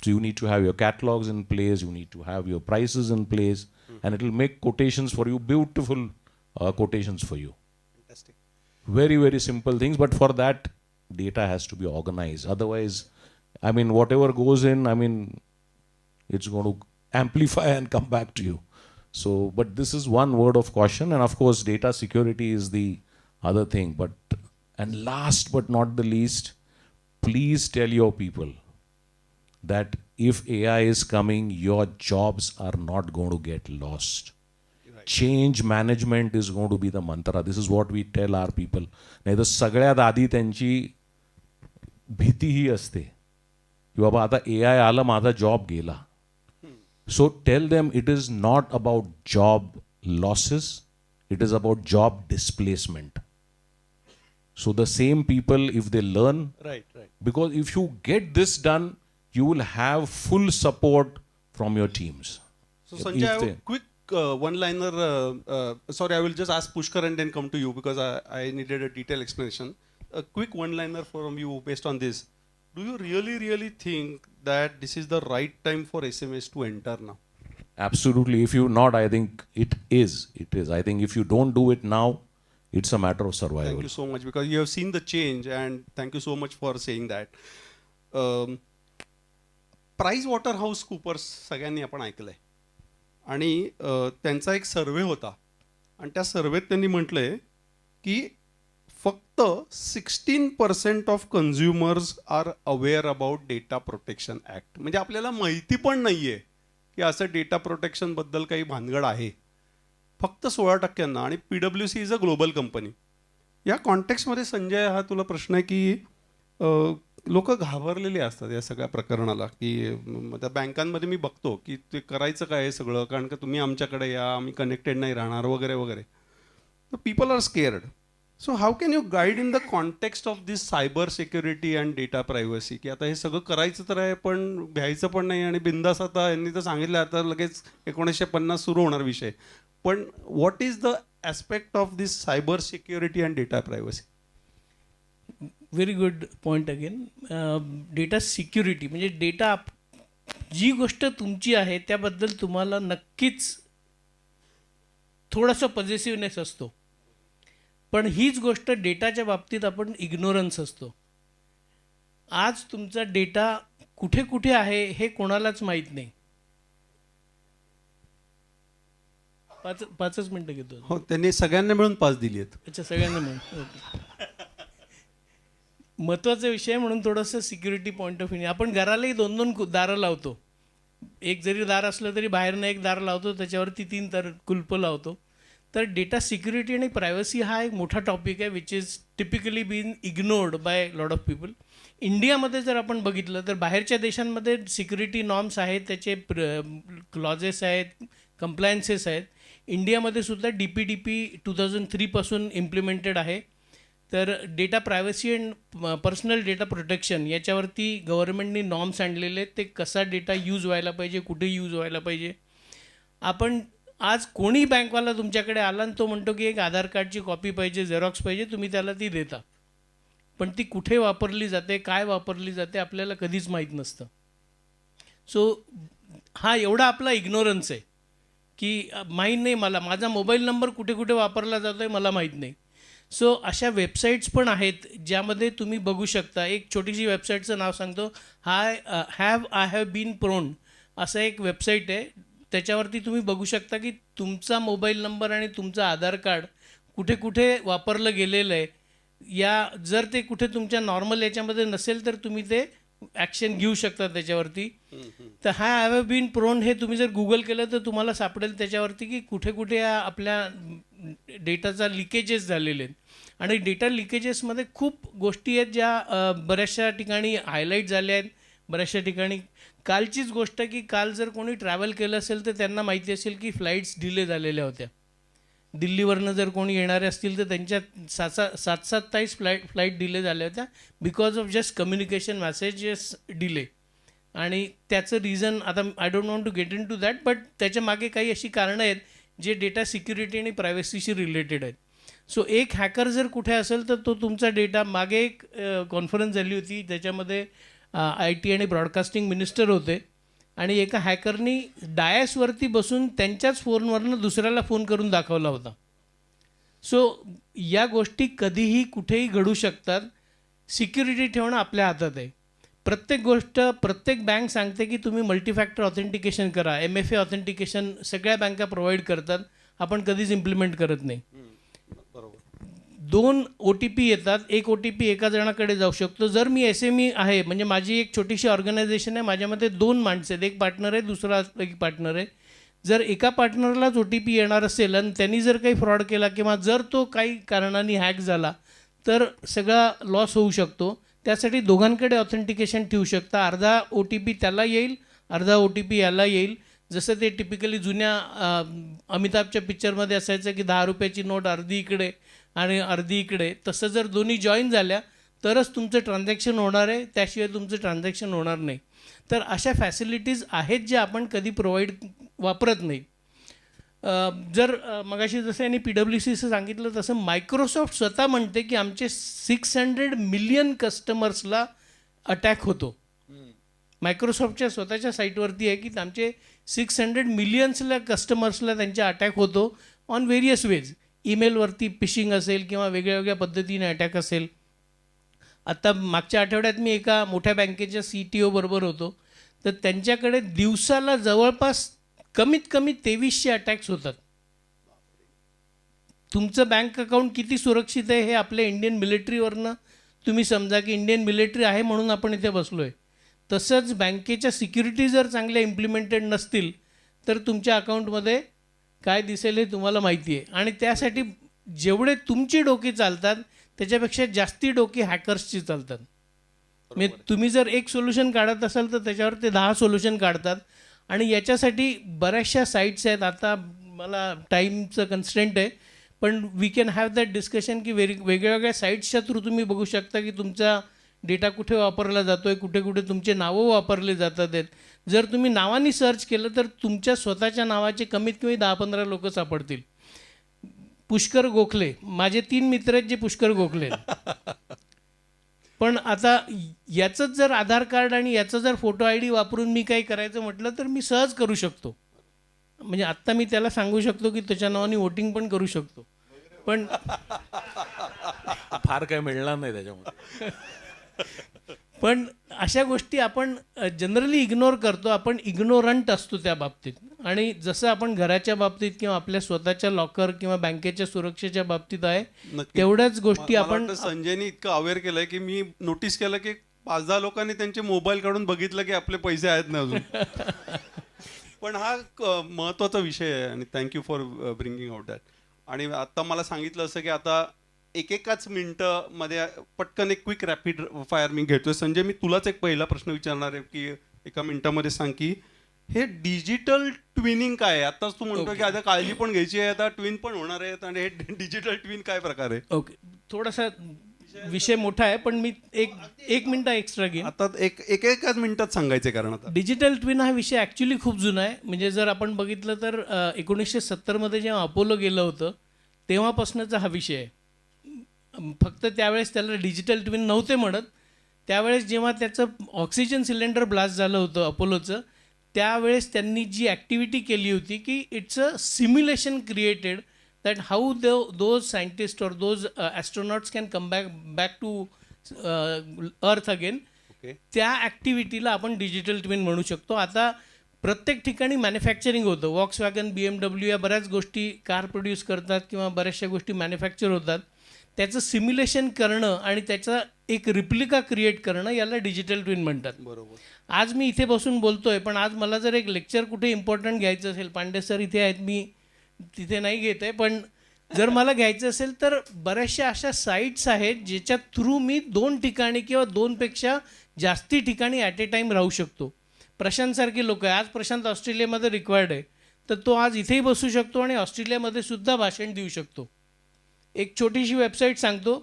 So you need to have your catalogs in place. You need to have your prices in place. And it will make quotations for you, beautiful quotations for you. Fantastic. Very, very simple things. But for that, data has to be organized. Otherwise, whatever goes in, it's going to amplify and come back to you. So, but this is one word of caution. And of course, data security is the other thing. And last but not the least, please tell your people that if AI is coming, your jobs are not going to get lost. Right. Change management is going to be the mantra. This is what we tell our people. नाही तर सगळ्यात आधी त्यांची भीती ही असते की बाबा आता AI आलं, माझा जॉब गेला. So tell them it is not about job losses, it is about job displacement. So the same people, if they learn, right. Because if you get this done, you will have full support from your teams. So Sanjay, I have a quick one-liner. Sorry, I will just ask Pushkar and then come to you because I needed a detailed explanation. A quick one-liner from you based on this. Do you really think that this is the right time for SMS to enter now? Absolutely. If you not, I think it is. It is. I think if you don't do it now, it's a matter of survival. Thank you so much because you have seen the change and thank you so much for saying that. PricewaterhouseCoopers सगळ्यांनी आपण ऐकलं आहे आणि त्यांचा एक सर्वे होता आणि त्या सर्वेत त्यांनी म्हटलं आहे की फक्त फक्त 16% of consumers are aware about data protection act. म्हणजे आपल्याला माहिती पण नाही आहे की असं डेटा प्रोटेक्शनबद्दल काही भानगड आहे. फक्त 16%. आणि PwC is a global company. या कॉन्टेक्स्टमध्ये संजय, हा तुला प्रश्न आहे की लोक घाबरलेले असतात या सगळ्या प्रकरणाला, की त्या बँकांमध्ये मी बघतो की ते करायचं काय आहे सगळं, कारण का तुम्ही आमच्याकडे या, आम्ही कनेक्टेड नाही राहणार वगैरे वगैरे. तर people are scared. So how can you guide in the context of this cyber security and data privacy, की आता हे सगळं करायचं तर आहे पण भ्यायचं पण नाही, आणि बिंदास आता यांनी तर सांगितलं आता लगेच 1950 सुरू होणार विषय. पण what is the aspect of this cyber security and data privacy? Very good point again. Data security म्हणजे डेटा, जी गोष्ट तुमची आहे त्याबद्दल तुम्हाला नक्कीच थोडासा पॉझिटिव्हनेस असतो, पण हीच गोष्ट डेटाच्या बाबतीत आपण इग्नोरन्स असतो. आज तुमचा डेटा कुठे कुठे आहे हे कोणालाच माहीत नाही. पाचच मिनटं घेतो. हो, त्यांनी सगळ्यांना मिळून 5 दिली आहेत. अच्छा, सगळ्यांना मिळून. ओके. महत्त्वाचा विषय म्हणून थोडंसं सिक्युरिटी पॉईंट ऑफ व्ह्यू, आपण घरालाही 2-2 दारं लावतो. एक जरी दार असलं तरी बाहेरनं एक दार लावतो, त्याच्यावरती 3 कुलपं लावतो. तर डेटा सिक्युरिटी आणि प्रायव्हसी हा एक मोठा टॉपिक आहे which is typically been ignored by lot of people. इंडियामध्ये जर आपण बघितलं तर बाहेरच्या देशांमध्ये सिक्युरिटी नॉर्म्स आहेत, त्याचे क्लॉजेस आहेत, कंप्लायन्सेस आहेत. इंडियामध्ये सुद्धा DPDP 2003 पासून इम्प्लिमेंटेड आहे. तर data privacy and personal data protection याच्यावरती गव्हर्नमेंटनी नॉर्म्स आणलेले आहेत. ते कसा डेटा यूज व्हायला पाहिजे, कुठे यूज व्हायला पाहिजे. आपण आज कोणी बँकवाला तुमच्याकडे आला आणि तो म्हणतो की एक आधार कार्डची कॉपी पाहिजे, झेरॉक्स पाहिजे, तुम्ही त्याला ती देता, पण ती कुठे वापरली जाते, काय वापरली जाते आपल्याला कधीच माहीत नसतं. सो हा एवढा आपला इग्नोरन्स आहे की माहीत नाही मला, माझा मोबाईल नंबर कुठे कुठे वापरला जातो आहे मला माहीत नाही. सो अशा वेबसाईट्स पण आहेत ज्यामध्ये तुम्ही बघू शकता. एक छोटीशी वेबसाईटचं नाव सांगतो, आय हॅव बीन प्रोन असं एक वेबसाईट आहे. त्याच्यावरती तुम्ही बघू शकता की तुमचा मोबाईल नंबर आणि तुमचं आधार कार्ड कुठे कुठे वापरलं गेलेलं आहे. या जर ते कुठे तुमच्या नॉर्मल याच्यामध्ये नसेल तर तुम्ही ते ॲक्शन घेऊ शकता त्याच्यावरती. तर हा हॅव बीन प्रोन हे तुम्ही जर गुगल केलं तर तुम्हाला सापडेल त्याच्यावरती की कुठे कुठे आपल्या डेटाचा लिकेजेस झालेले आहेत. आणि डेटा लिकेजेसमध्ये खूप गोष्टी आहेत ज्या बऱ्याचशा ठिकाणी हायलाईट झाल्या आहेत. बऱ्याचशा ठिकाणी कालचीच गोष्ट की काल जर कोणी ट्रॅव्हल केलं असेल तर त्यांना माहिती असेल की फ्लाईट्स डिले झालेल्या होत्या. दिल्लीवरनं जर कोणी येणारे असतील तर त्यांच्या 7 तास फ्लाईट डिले झाल्या होत्या because of just communication messages delay. आणि त्याचं रिझन आता I don't want to get in to that, but त्याच्या मागे काही अशी कारणं आहेत जे डेटा सिक्युरिटी आणि प्रायव्हसीशी रिलेटेड आहेत. सो एक हॅकर जर कुठे असेल तर तो तुमचा डेटा, मागे एक कॉन्फरन्स झाली होती त्याच्यामध्ये IT आणि ब्रॉडकास्टिंग मिनिस्टर होते आणि एका हॅकरनी डायसवरती बसून त्यांच्याच फोनवरनं दुसऱ्याला फोन करून दाखवला होता. सो या गोष्टी कधीही कुठेही घडू शकतात. सिक्युरिटी ठेवणं आपल्या हातात आहे. प्रत्येक गोष्ट, प्रत्येक बँक सांगते की तुम्ही मल्टीफॅक्टर ऑथेंटिकेशन करा. MFA ऑथेंटिकेशन सगळ्या बँका प्रोव्हाइड करतात, आपण कधीच इम्प्लिमेंट करत नाही. 2 OTP येतात, एक OTP एका जणाकडे जाऊ शकतो. जर मी SME आहे, म्हणजे माझी एक छोटीशी ऑर्गनायझेशन आहे, माझ्यामध्ये 2 माणसं आहेत, एक पार्टनर आहे, दुसरा एक पार्टनर आहे. जर एका पार्टनरलाच OTP येणार असेल आणि त्यांनी जर काही फ्रॉड केला किंवा जर तो काही कारणाने हॅक झाला तर सगळा लॉस होऊ शकतो. त्यासाठी दोघांकडे ऑथेंटिकेशन ठेवू शकता. अर्धा OTP त्याला येईल, अर्धा OTP याला येईल. जसं ते टिपिकली जुन्या अमिताभच्या पिक्चरमध्ये असायचं की 10 रुपयाची नोट अर्धी इकडे आणि अर्धी इकडे, तसं जर दोन्ही जॉईन झाल्या तरच तुमचं ट्रान्झॅक्शन होणार आहे, त्याशिवाय तुमचं ट्रान्झॅक्शन होणार नाही. तर अशा फॅसिलिटीज आहेत ज्या आपण कधी वापरत नाही. जर मगाशी जसं यांनी PwCचं सांगितलं तसं मायक्रोसॉफ्ट स्वतः म्हणते की आमचे 600 मिलियन कस्टमर्सला अटॅक होतो. मायक्रोसॉफ्टच्या स्वतःच्या साईटवरती आहे की आमचे 600 मिलियन्सला कस्टमर्सला त्यांच्या अटॅक होतो ऑन व्हेरियस वेज. ईमेलवरती फिशिंग असेल किंवा वेगळ्या वेगळ्या पद्धतीने अटॅक असेल. आत्ता मागच्या आठवड्यात मी एका मोठ्या बँकेच्या CTO बरोबर होतो, तर त्यांच्याकडे दिवसाला जवळपास कमीत कमी 2300 अटॅक्स होतात. तुमचं बँक अकाउंट किती सुरक्षित आहे हे आपल्या इंडियन मिलिटरीवरनं तुम्ही समजा की इंडियन मिलिटरी आहे म्हणून आपण इथे बसलो आहे. तसंच बँकेच्या सिक्युरिटी जर चांगल्या इम्प्लिमेंटेड नसतील तर तुमच्या अकाउंटमध्ये काय दिसेल हे तुम्हाला माहिती आहे. आणि त्यासाठी जेवढे तुमची डोकी चालतात त्याच्यापेक्षा जास्ती डोकी हॅकर्सची चालतात. म्हणजे तुम्ही जर एक सोल्युशन काढत असाल तर त्याच्यावर ते 10 सोल्युशन काढतात. आणि याच्यासाठी बऱ्याचशा साईट्स आहेत. आता मला टाईमचं कन्स्ट्रेंट आहे पण we can have that discussion की वेगवेगळ्या साईट्सच्या थ्रू तुम्ही बघू शकता की तुमचा डेटा कुठे वापरला जातो आहे, कुठे कुठे तुमचे नावं वापरले जातात आहेत. जर तुम्ही नावाने सर्च केलं तर तुमच्या स्वतःच्या नावाचे कमीत कमी 10-15 लोक सापडतील. पुष्कर गोखले, माझे 3 मित्र आहेत जे पुष्कर गोखले आहेत. पण आता याचंच जर आधार कार्ड आणि याचं जर फोटो ID वापरून मी काही करायचं म्हटलं तर मी सहज करू शकतो. म्हणजे आत्ता मी त्याला सांगू शकतो की त्याच्या नावाने वोटिंग पण करू शकतो. पण फार काही मिळणार नाही त्याच्यामध्ये. पण अशा गोष्टी आपण जनरली इग्नोर करतो. आपण इग्नोरंट असतो त्या बाबतीत. आणि जसं आपण घराच्या बाबतीत किंवा आपल्या स्वतःच्या लॉकर किंवा बँकेच्या सुरक्षेच्या बाबतीत आहे नक्की. तेवढ्याच गोष्टी मला आपण वाटतं संजयनी इतकं अवेअर केलंय की मी नोटीस केलं की 5-10 लोकांनी त्यांचे मोबाईल काढून बघितलं की आपले पैसे आहेत ना अजून. पण हा महत्त्वाचा विषय आहे आणि thank you for bringing out that. आणि आता मला सांगितलं असं की आता एकेकाच मिनिटामध्ये पटकन एक क्विक रॅपिड फायर मी घेतोय. संजय, मी तुलाच एक पहिला प्रश्न विचारणार आहे की एका मिनिटामध्ये सांग की हे डिजिटल ट्विनिंग काय आहे? आताच तू म्हणतो की आता काळजी पण घ्यायची आहे, आता ट्विन पण होणार आहेत, आणि हे डिजिटल ट्विन काय प्रकार आहे? ओके, थोडासा विषय मोठा आहे पण मी एक मिनिट एक्स्ट्रा घेईन. आता एकाच मिनिटात सांगायचं कारण आता डिजिटल ट्विन हा विषय ॲक्च्युली खूप जुना आहे. म्हणजे जर आपण बघितलं तर 1970मध्ये जेव्हा अपोलो गेलं होतं तेव्हापासूनचा हा विषय आहे. फक्त त्यावेळेस त्याला डिजिटल ट्विन नव्हते म्हणत. त्यावेळेस जेव्हा त्याचं ऑक्सिजन सिलेंडर ब्लास्ट झालं होतं अपोलोचं, त्यावेळेस त्यांनी जी ॲक्टिव्हिटी केली होती की it's a simulation created that how those scientist और those astronauts can come back to earth again. त्या ॲक्टिव्हिटीला आपण डिजिटल ट्विन म्हणू शकतो. आता प्रत्येक ठिकाणी मॅन्युफॅक्चरिंग होतं. वॉक्सवॅगन, BMW या बऱ्याच गोष्टी कार प्रोड्यूस करतात किंवा बऱ्याचशा गोष्टी मॅन्युफॅक्चर होतात. त्याचं सिम्युलेशन करणं आणि त्याचा एक रिप्लिका क्रिएट करणं याला डिजिटल ट्विन म्हणतात. बरोबर. आज मी इथे बसून बोलतोय पण आज मला जर एक लेक्चर कुठे इम्पॉर्टंट घ्यायचं असेल, पांडे सर इथे आहेत, मी तिथे नाही घेत आहे, पण जर मला घ्यायचं असेल तर बऱ्याचशा अशा साईट्स आहेत ज्याच्या थ्रू मी 2 ठिकाणी किंवा 2पेक्षा जास्ती ठिकाणी ॲट ए टाईम राहू शकतो. प्रशांतसारखे लोक आहे, आज प्रशांत ऑस्ट्रेलियामध्ये रिक्वायर्ड आहे तर तो आज इथेही बसू शकतो आणि ऑस्ट्रेलियामध्ये सुद्धा भाषण देऊ शकतो. एक छोटीशी वेबसाईट सांगतो,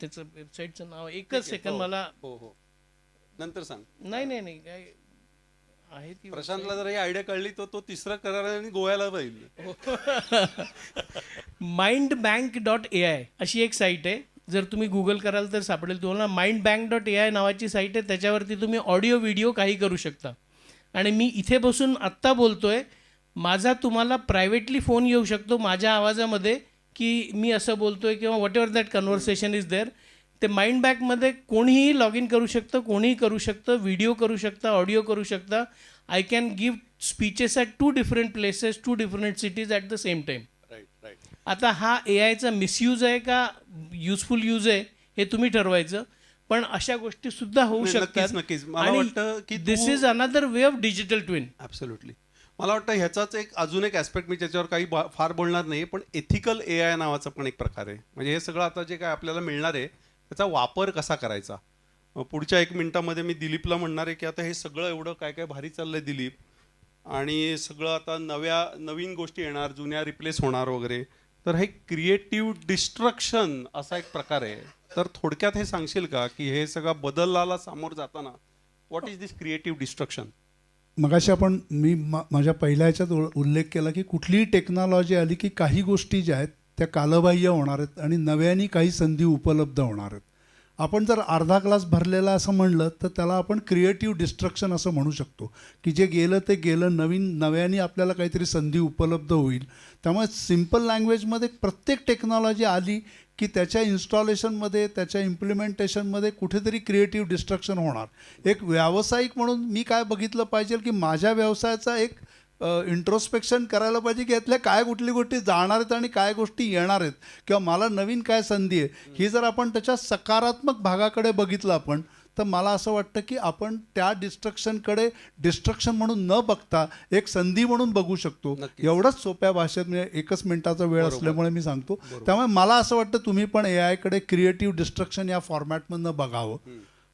त्याचं वेबसाईटचं नाव एकच सेकंड मला. हो नंतर सांग. नाही काय आहे ती प्रशांतला जर ही आयडिया कळली तर तो तिसरा करार आणि गोव्याला जाईल. mindbank.ai अशी एक साईट आहे. जर तुम्ही गुगल कराल तर सापडेल तुम्हाला. mindbank.ai नावाची साईट आहे. त्याच्यावरती तुम्ही ऑडिओ व्हिडिओ काही करू शकता. आणि मी इथे बसून आत्ता बोलतोय, माझा तुम्हाला प्रायव्हेटली फोन येऊ शकतो माझ्या आवाजामध्ये की मी असं बोलतोय किंवा whatever that conversation is there. ते माइंडबॅकमध्ये कोणीही लॉग इन करू शकतं, कोणीही करू शकतं, व्हिडिओ करू शकता, ऑडिओ करू शकता. I can give speeches at 2 different places, 2 different cities at the same time. Right. आता हा AIचा मिसयूज आहे का युजफुल यूज आहे हे तुम्ही ठरवायचं. पण अशा गोष्टी सुद्धा होऊ शकतात. नक्कीच. मला वाटतं की this is another way of digital twin. Absolutely. मला वाटतं ह्याचाच एक अजून एक ॲस्पेक्ट, मी त्याच्यावर काही फार बोलणार नाही, पण एथिकल AI नावाचा पण एक प्रकार आहे. म्हणजे हे सगळं आता जे काय आपल्याला मिळणार आहे त्याचा वापर कसा करायचा. पुढच्या 1 मिनिटामध्ये मी दिलीपला म्हणणार आहे की आता हे सगळं एवढं काय काय भारी चाललंय दिलीप, आणि सगळं आता नवीन गोष्टी येणार, जुन्या रिप्लेस होणार वगैरे. तर हे क्रिएटिव्ह डिस्ट्रक्शन असा एक प्रकार आहे. तर थोडक्यात हे सांगशील का की हे सगळं बदलाला सामोरं जाताना what is this creative destruction? मगाशी मी माझ्या पहिल्या ह्याच्यात उल्लेख केला की कुठलीही टेक्नॉलॉजी आली की काही गोष्टी ज्या आहेत त्या कालबाह्य होणार आहेत आणि नव्याने काही संधी उपलब्ध होणार आहेत. आपण जर अर्धा ग्लास भरलेला असं म्हणलं तर त्याला आपण क्रिएटिव्ह डिस्ट्रक्शन असं म्हणू शकतो की जे गेलं ते गेलं, नव्याने आपल्याला काहीतरी संधी उपलब्ध होईल. त्यामुळे सिम्पल लँग्वेजमध्ये प्रत्येक टेक्नॉलॉजी आली की त्याच्या इन्स्टॉलेशनमध्ये, त्याच्या इम्प्लिमेंटेशनमध्ये कुठेतरी क्रिएटिव्ह डिस्ट्रक्शन होणार. एक व्यावसायिक म्हणून मी काय बघितलं पाहिजे की माझ्या व्यवसायाचा एक इंट्रोस्पेक्शन करायला पाहिजे की यातल्या काय कुठली गोष्टी जाणार आहेत आणि काय गोष्टी येणार आहेत किंवा मला नवीन काय संधी आहे, ही जर आपण त्याच्या सकारात्मक भागाकडे बघितलं आपण, तर मला असं वाटतं की आपण त्या डिस्ट्रक्शनकडे डिस्ट्रक्शन म्हणून न बघता एक संधी म्हणून बघू शकतो. एवढंच सोप्या भाषेत, म्हणजे एकच मिनिटाचा वेळ असल्यामुळे मी सांगतो. त्यामुळे मला असं वाटतं तुम्ही पण AI कडे क्रिएटिव्ह डिस्ट्रक्शन या फॉर्मॅटमधनं बघावं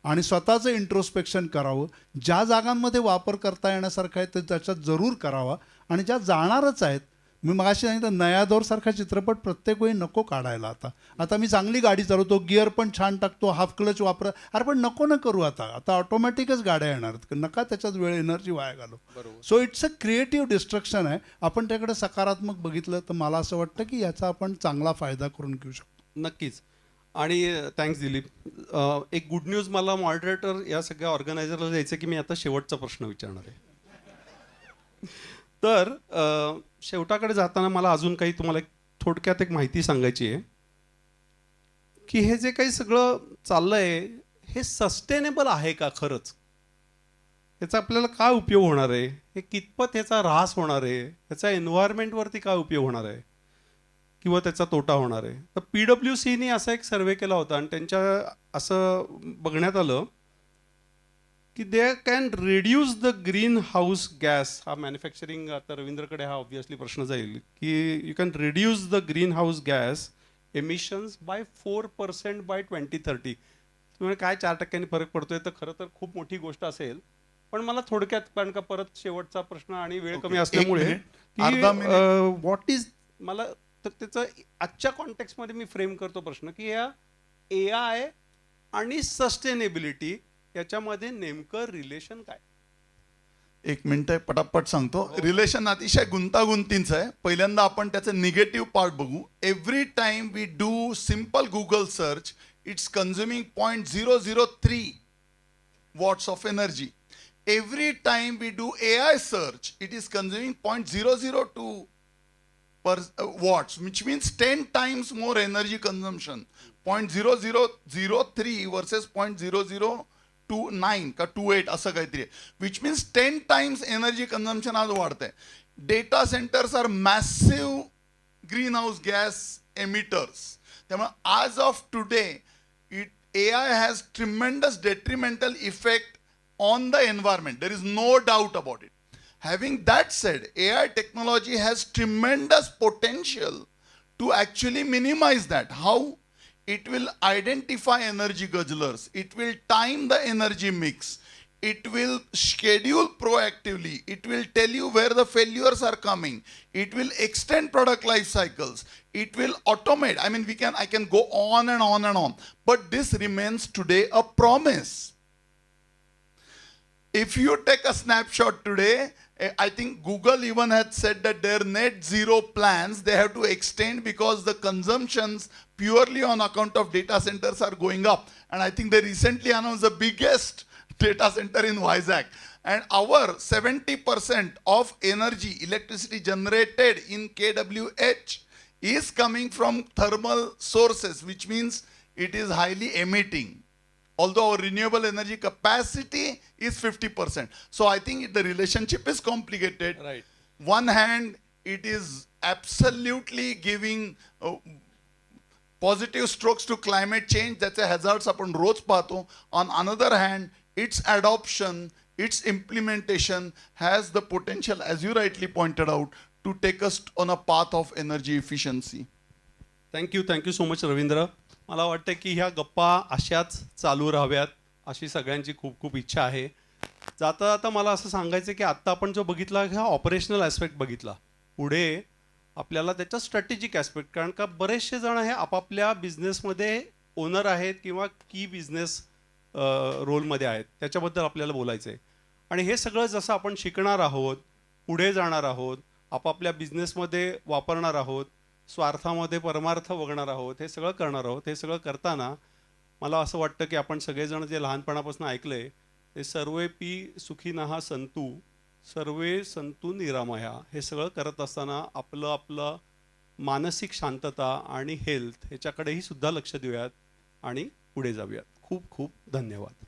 आणि स्वतःचं इंट्रोस्पेक्शन करावं. ज्या जागांमध्ये वापर करता येण्यासारखं आहे तर त्याच्यात जरूर करावा, आणि ज्या जाणारच आहेत, मी मगाशी सांगितलं नया दौर सारखा चित्रपट प्रत्येक वेळी नको काढायला. आता मी चांगली गाडी चालवतो, गिअर पण छान टाकतो, हाफ क्लच वापर, अरे पण नको न करू. आता ऑटोमॅटिकच गाड्या येणार आहेत, नका त्याच्यात वेळ एनर्जी वाया घालू. So it's a creative destruction आहे. आपण त्याकडे सकारात्मक बघितलं तर मला असं वाटतं की याचा आपण चांगला फायदा करून घेऊ शकतो. नक्कीच. आणि थँक्स दिलीप. एक गुड न्यूज मला मॉडरेटर या सगळ्या ऑर्गनायझरला द्यायचं की मी आता शेवटचा प्रश्न विचारणार आहे. तर शेवटाकडे जाताना मला अजून काही तुम्हाला थोडक्यात एक माहिती सांगायची आहे की हे जे काही सगळं चाललंय हे सस्टेनेबल आहे का खरंच? याचा आपल्याला काय उपयोग होणार आहे? हे कितपत याचा ऱ्हास होणार आहे? याचा एन्व्हायरमेंटवरती काय उपयोग होणार आहे किंवा त्याचा तोटा होणार आहे? तर PwCने असा एक सर्वे केला होता आणि त्यांच्या असं बघण्यात आलं की they can reduce the greenhouse gas. हा मॅन्युफॅक्चरिंग, आता रवींद्रकडे हा ऑब्व्हियसली प्रश्न जाईल की you can reduce the greenhouse gas emissions by 4% by 2030. तुम्ही काय 4% फरक पडतोय, तर खरं तर खूप मोठी गोष्ट असेल, पण मला थोडक्यात, कारण का परत शेवटचा प्रश्न आणि वेळ कमी असल्यामुळे व्हॉट इज, मला तर त्याचं आजच्या कॉन्टेक्स्टमध्ये मी फ्रेम करतो प्रश्न की या AI आणि सस्टेनेबिलिटी याच्यामध्ये नेमकं रिलेशन काय? एक मिनिट आहे, पटापट सांगतो. रिलेशन अतिशय गुंतागुंतीचं आहे. पहिल्यांदा आपण त्याचं निगेटिव्ह पार्ट बघू. Every time we do simple Google search, it's consuming 0.003 watts of energy. Every time we do AI search, it is consuming 0.002 watts, which means 10 times more energy consumption. 0.0003 versus 0.0029 का 28 असं काहीतरी, which means 10 times energy consumption आज वाढतंय. Data centers are massive greenhouse gas emitters. त्यामुळे as of today, AI has tremendous detrimental effect on the environment. There is no doubt about it. Having that said, AI technology has tremendous potential to actually minimize that. How? It will identify energy guzzlers. It will time the energy mix. It will schedule proactively. It will tell you where the failures are coming. It will extend product life cycles. It will automate. I mean, I can go on and on and on. But this remains today a promise. If you take a snapshot today, I think Google even had said that their net zero plans, they have to extend because the consumptions purely on account of data centers are going up. And I think they recently announced the biggest data center in Vizag. And our 70% of energy, electricity generated in KWH is coming from thermal sources, which means it is highly emitting. Although our renewable energy capacity is 50%. So I think the relationship is complicated. Right. One hand, it is absolutely giving positive strokes to climate change. That's a hazards आपण रोज पाहतो. On another hand, its adoption, its implementation has the potential, as you rightly pointed out, to take us on a path of energy efficiency. Thank you so much Ravindra. मला वाटतं की ह्या गप्पा अशाच चालू राहाव्यात अशी सगळ्यांची खूप खूप इच्छा आहे. जाता जाता मला असं सांगायचं की आत्ता आपण जो बघितला हा ऑपरेशनल ॲस्पेक्ट बघितला, पुढे आपल्याला त्याचा स्ट्रॅटेजिक ॲस्पेक्ट, कारण का बरेचसे जण हे आपापल्या बिझनेसमध्ये ओनर आहेत किंवा की बिझनेस रोलमध्ये आहेत, त्याच्याबद्दल आपल्याला बोलायचं आहे. आणि हे सगळं जसं आपण शिकणार आहोत, पुढे जाणार आहोत, आपापल्या बिझनेसमध्ये वापरणार आहोत, स्वार्थामध्ये परमार्थ बघणार आहोत, हे सगळं करणार आहोत. हे सगळं करताना मला असं वाटतं की आपण सगळेजण जे लहानपणापासून ऐकलंय ते सर्वेपी सुखिनः सन्तु सर्वे सन्तु निरामया, हे सगळं करत असताना आपलं मानसिक शांतता आणि हेल्थ ह्याच्याकडेही सुद्धा लक्ष देऊयात आणि पुढे जाऊयात. खूप खूप धन्यवाद.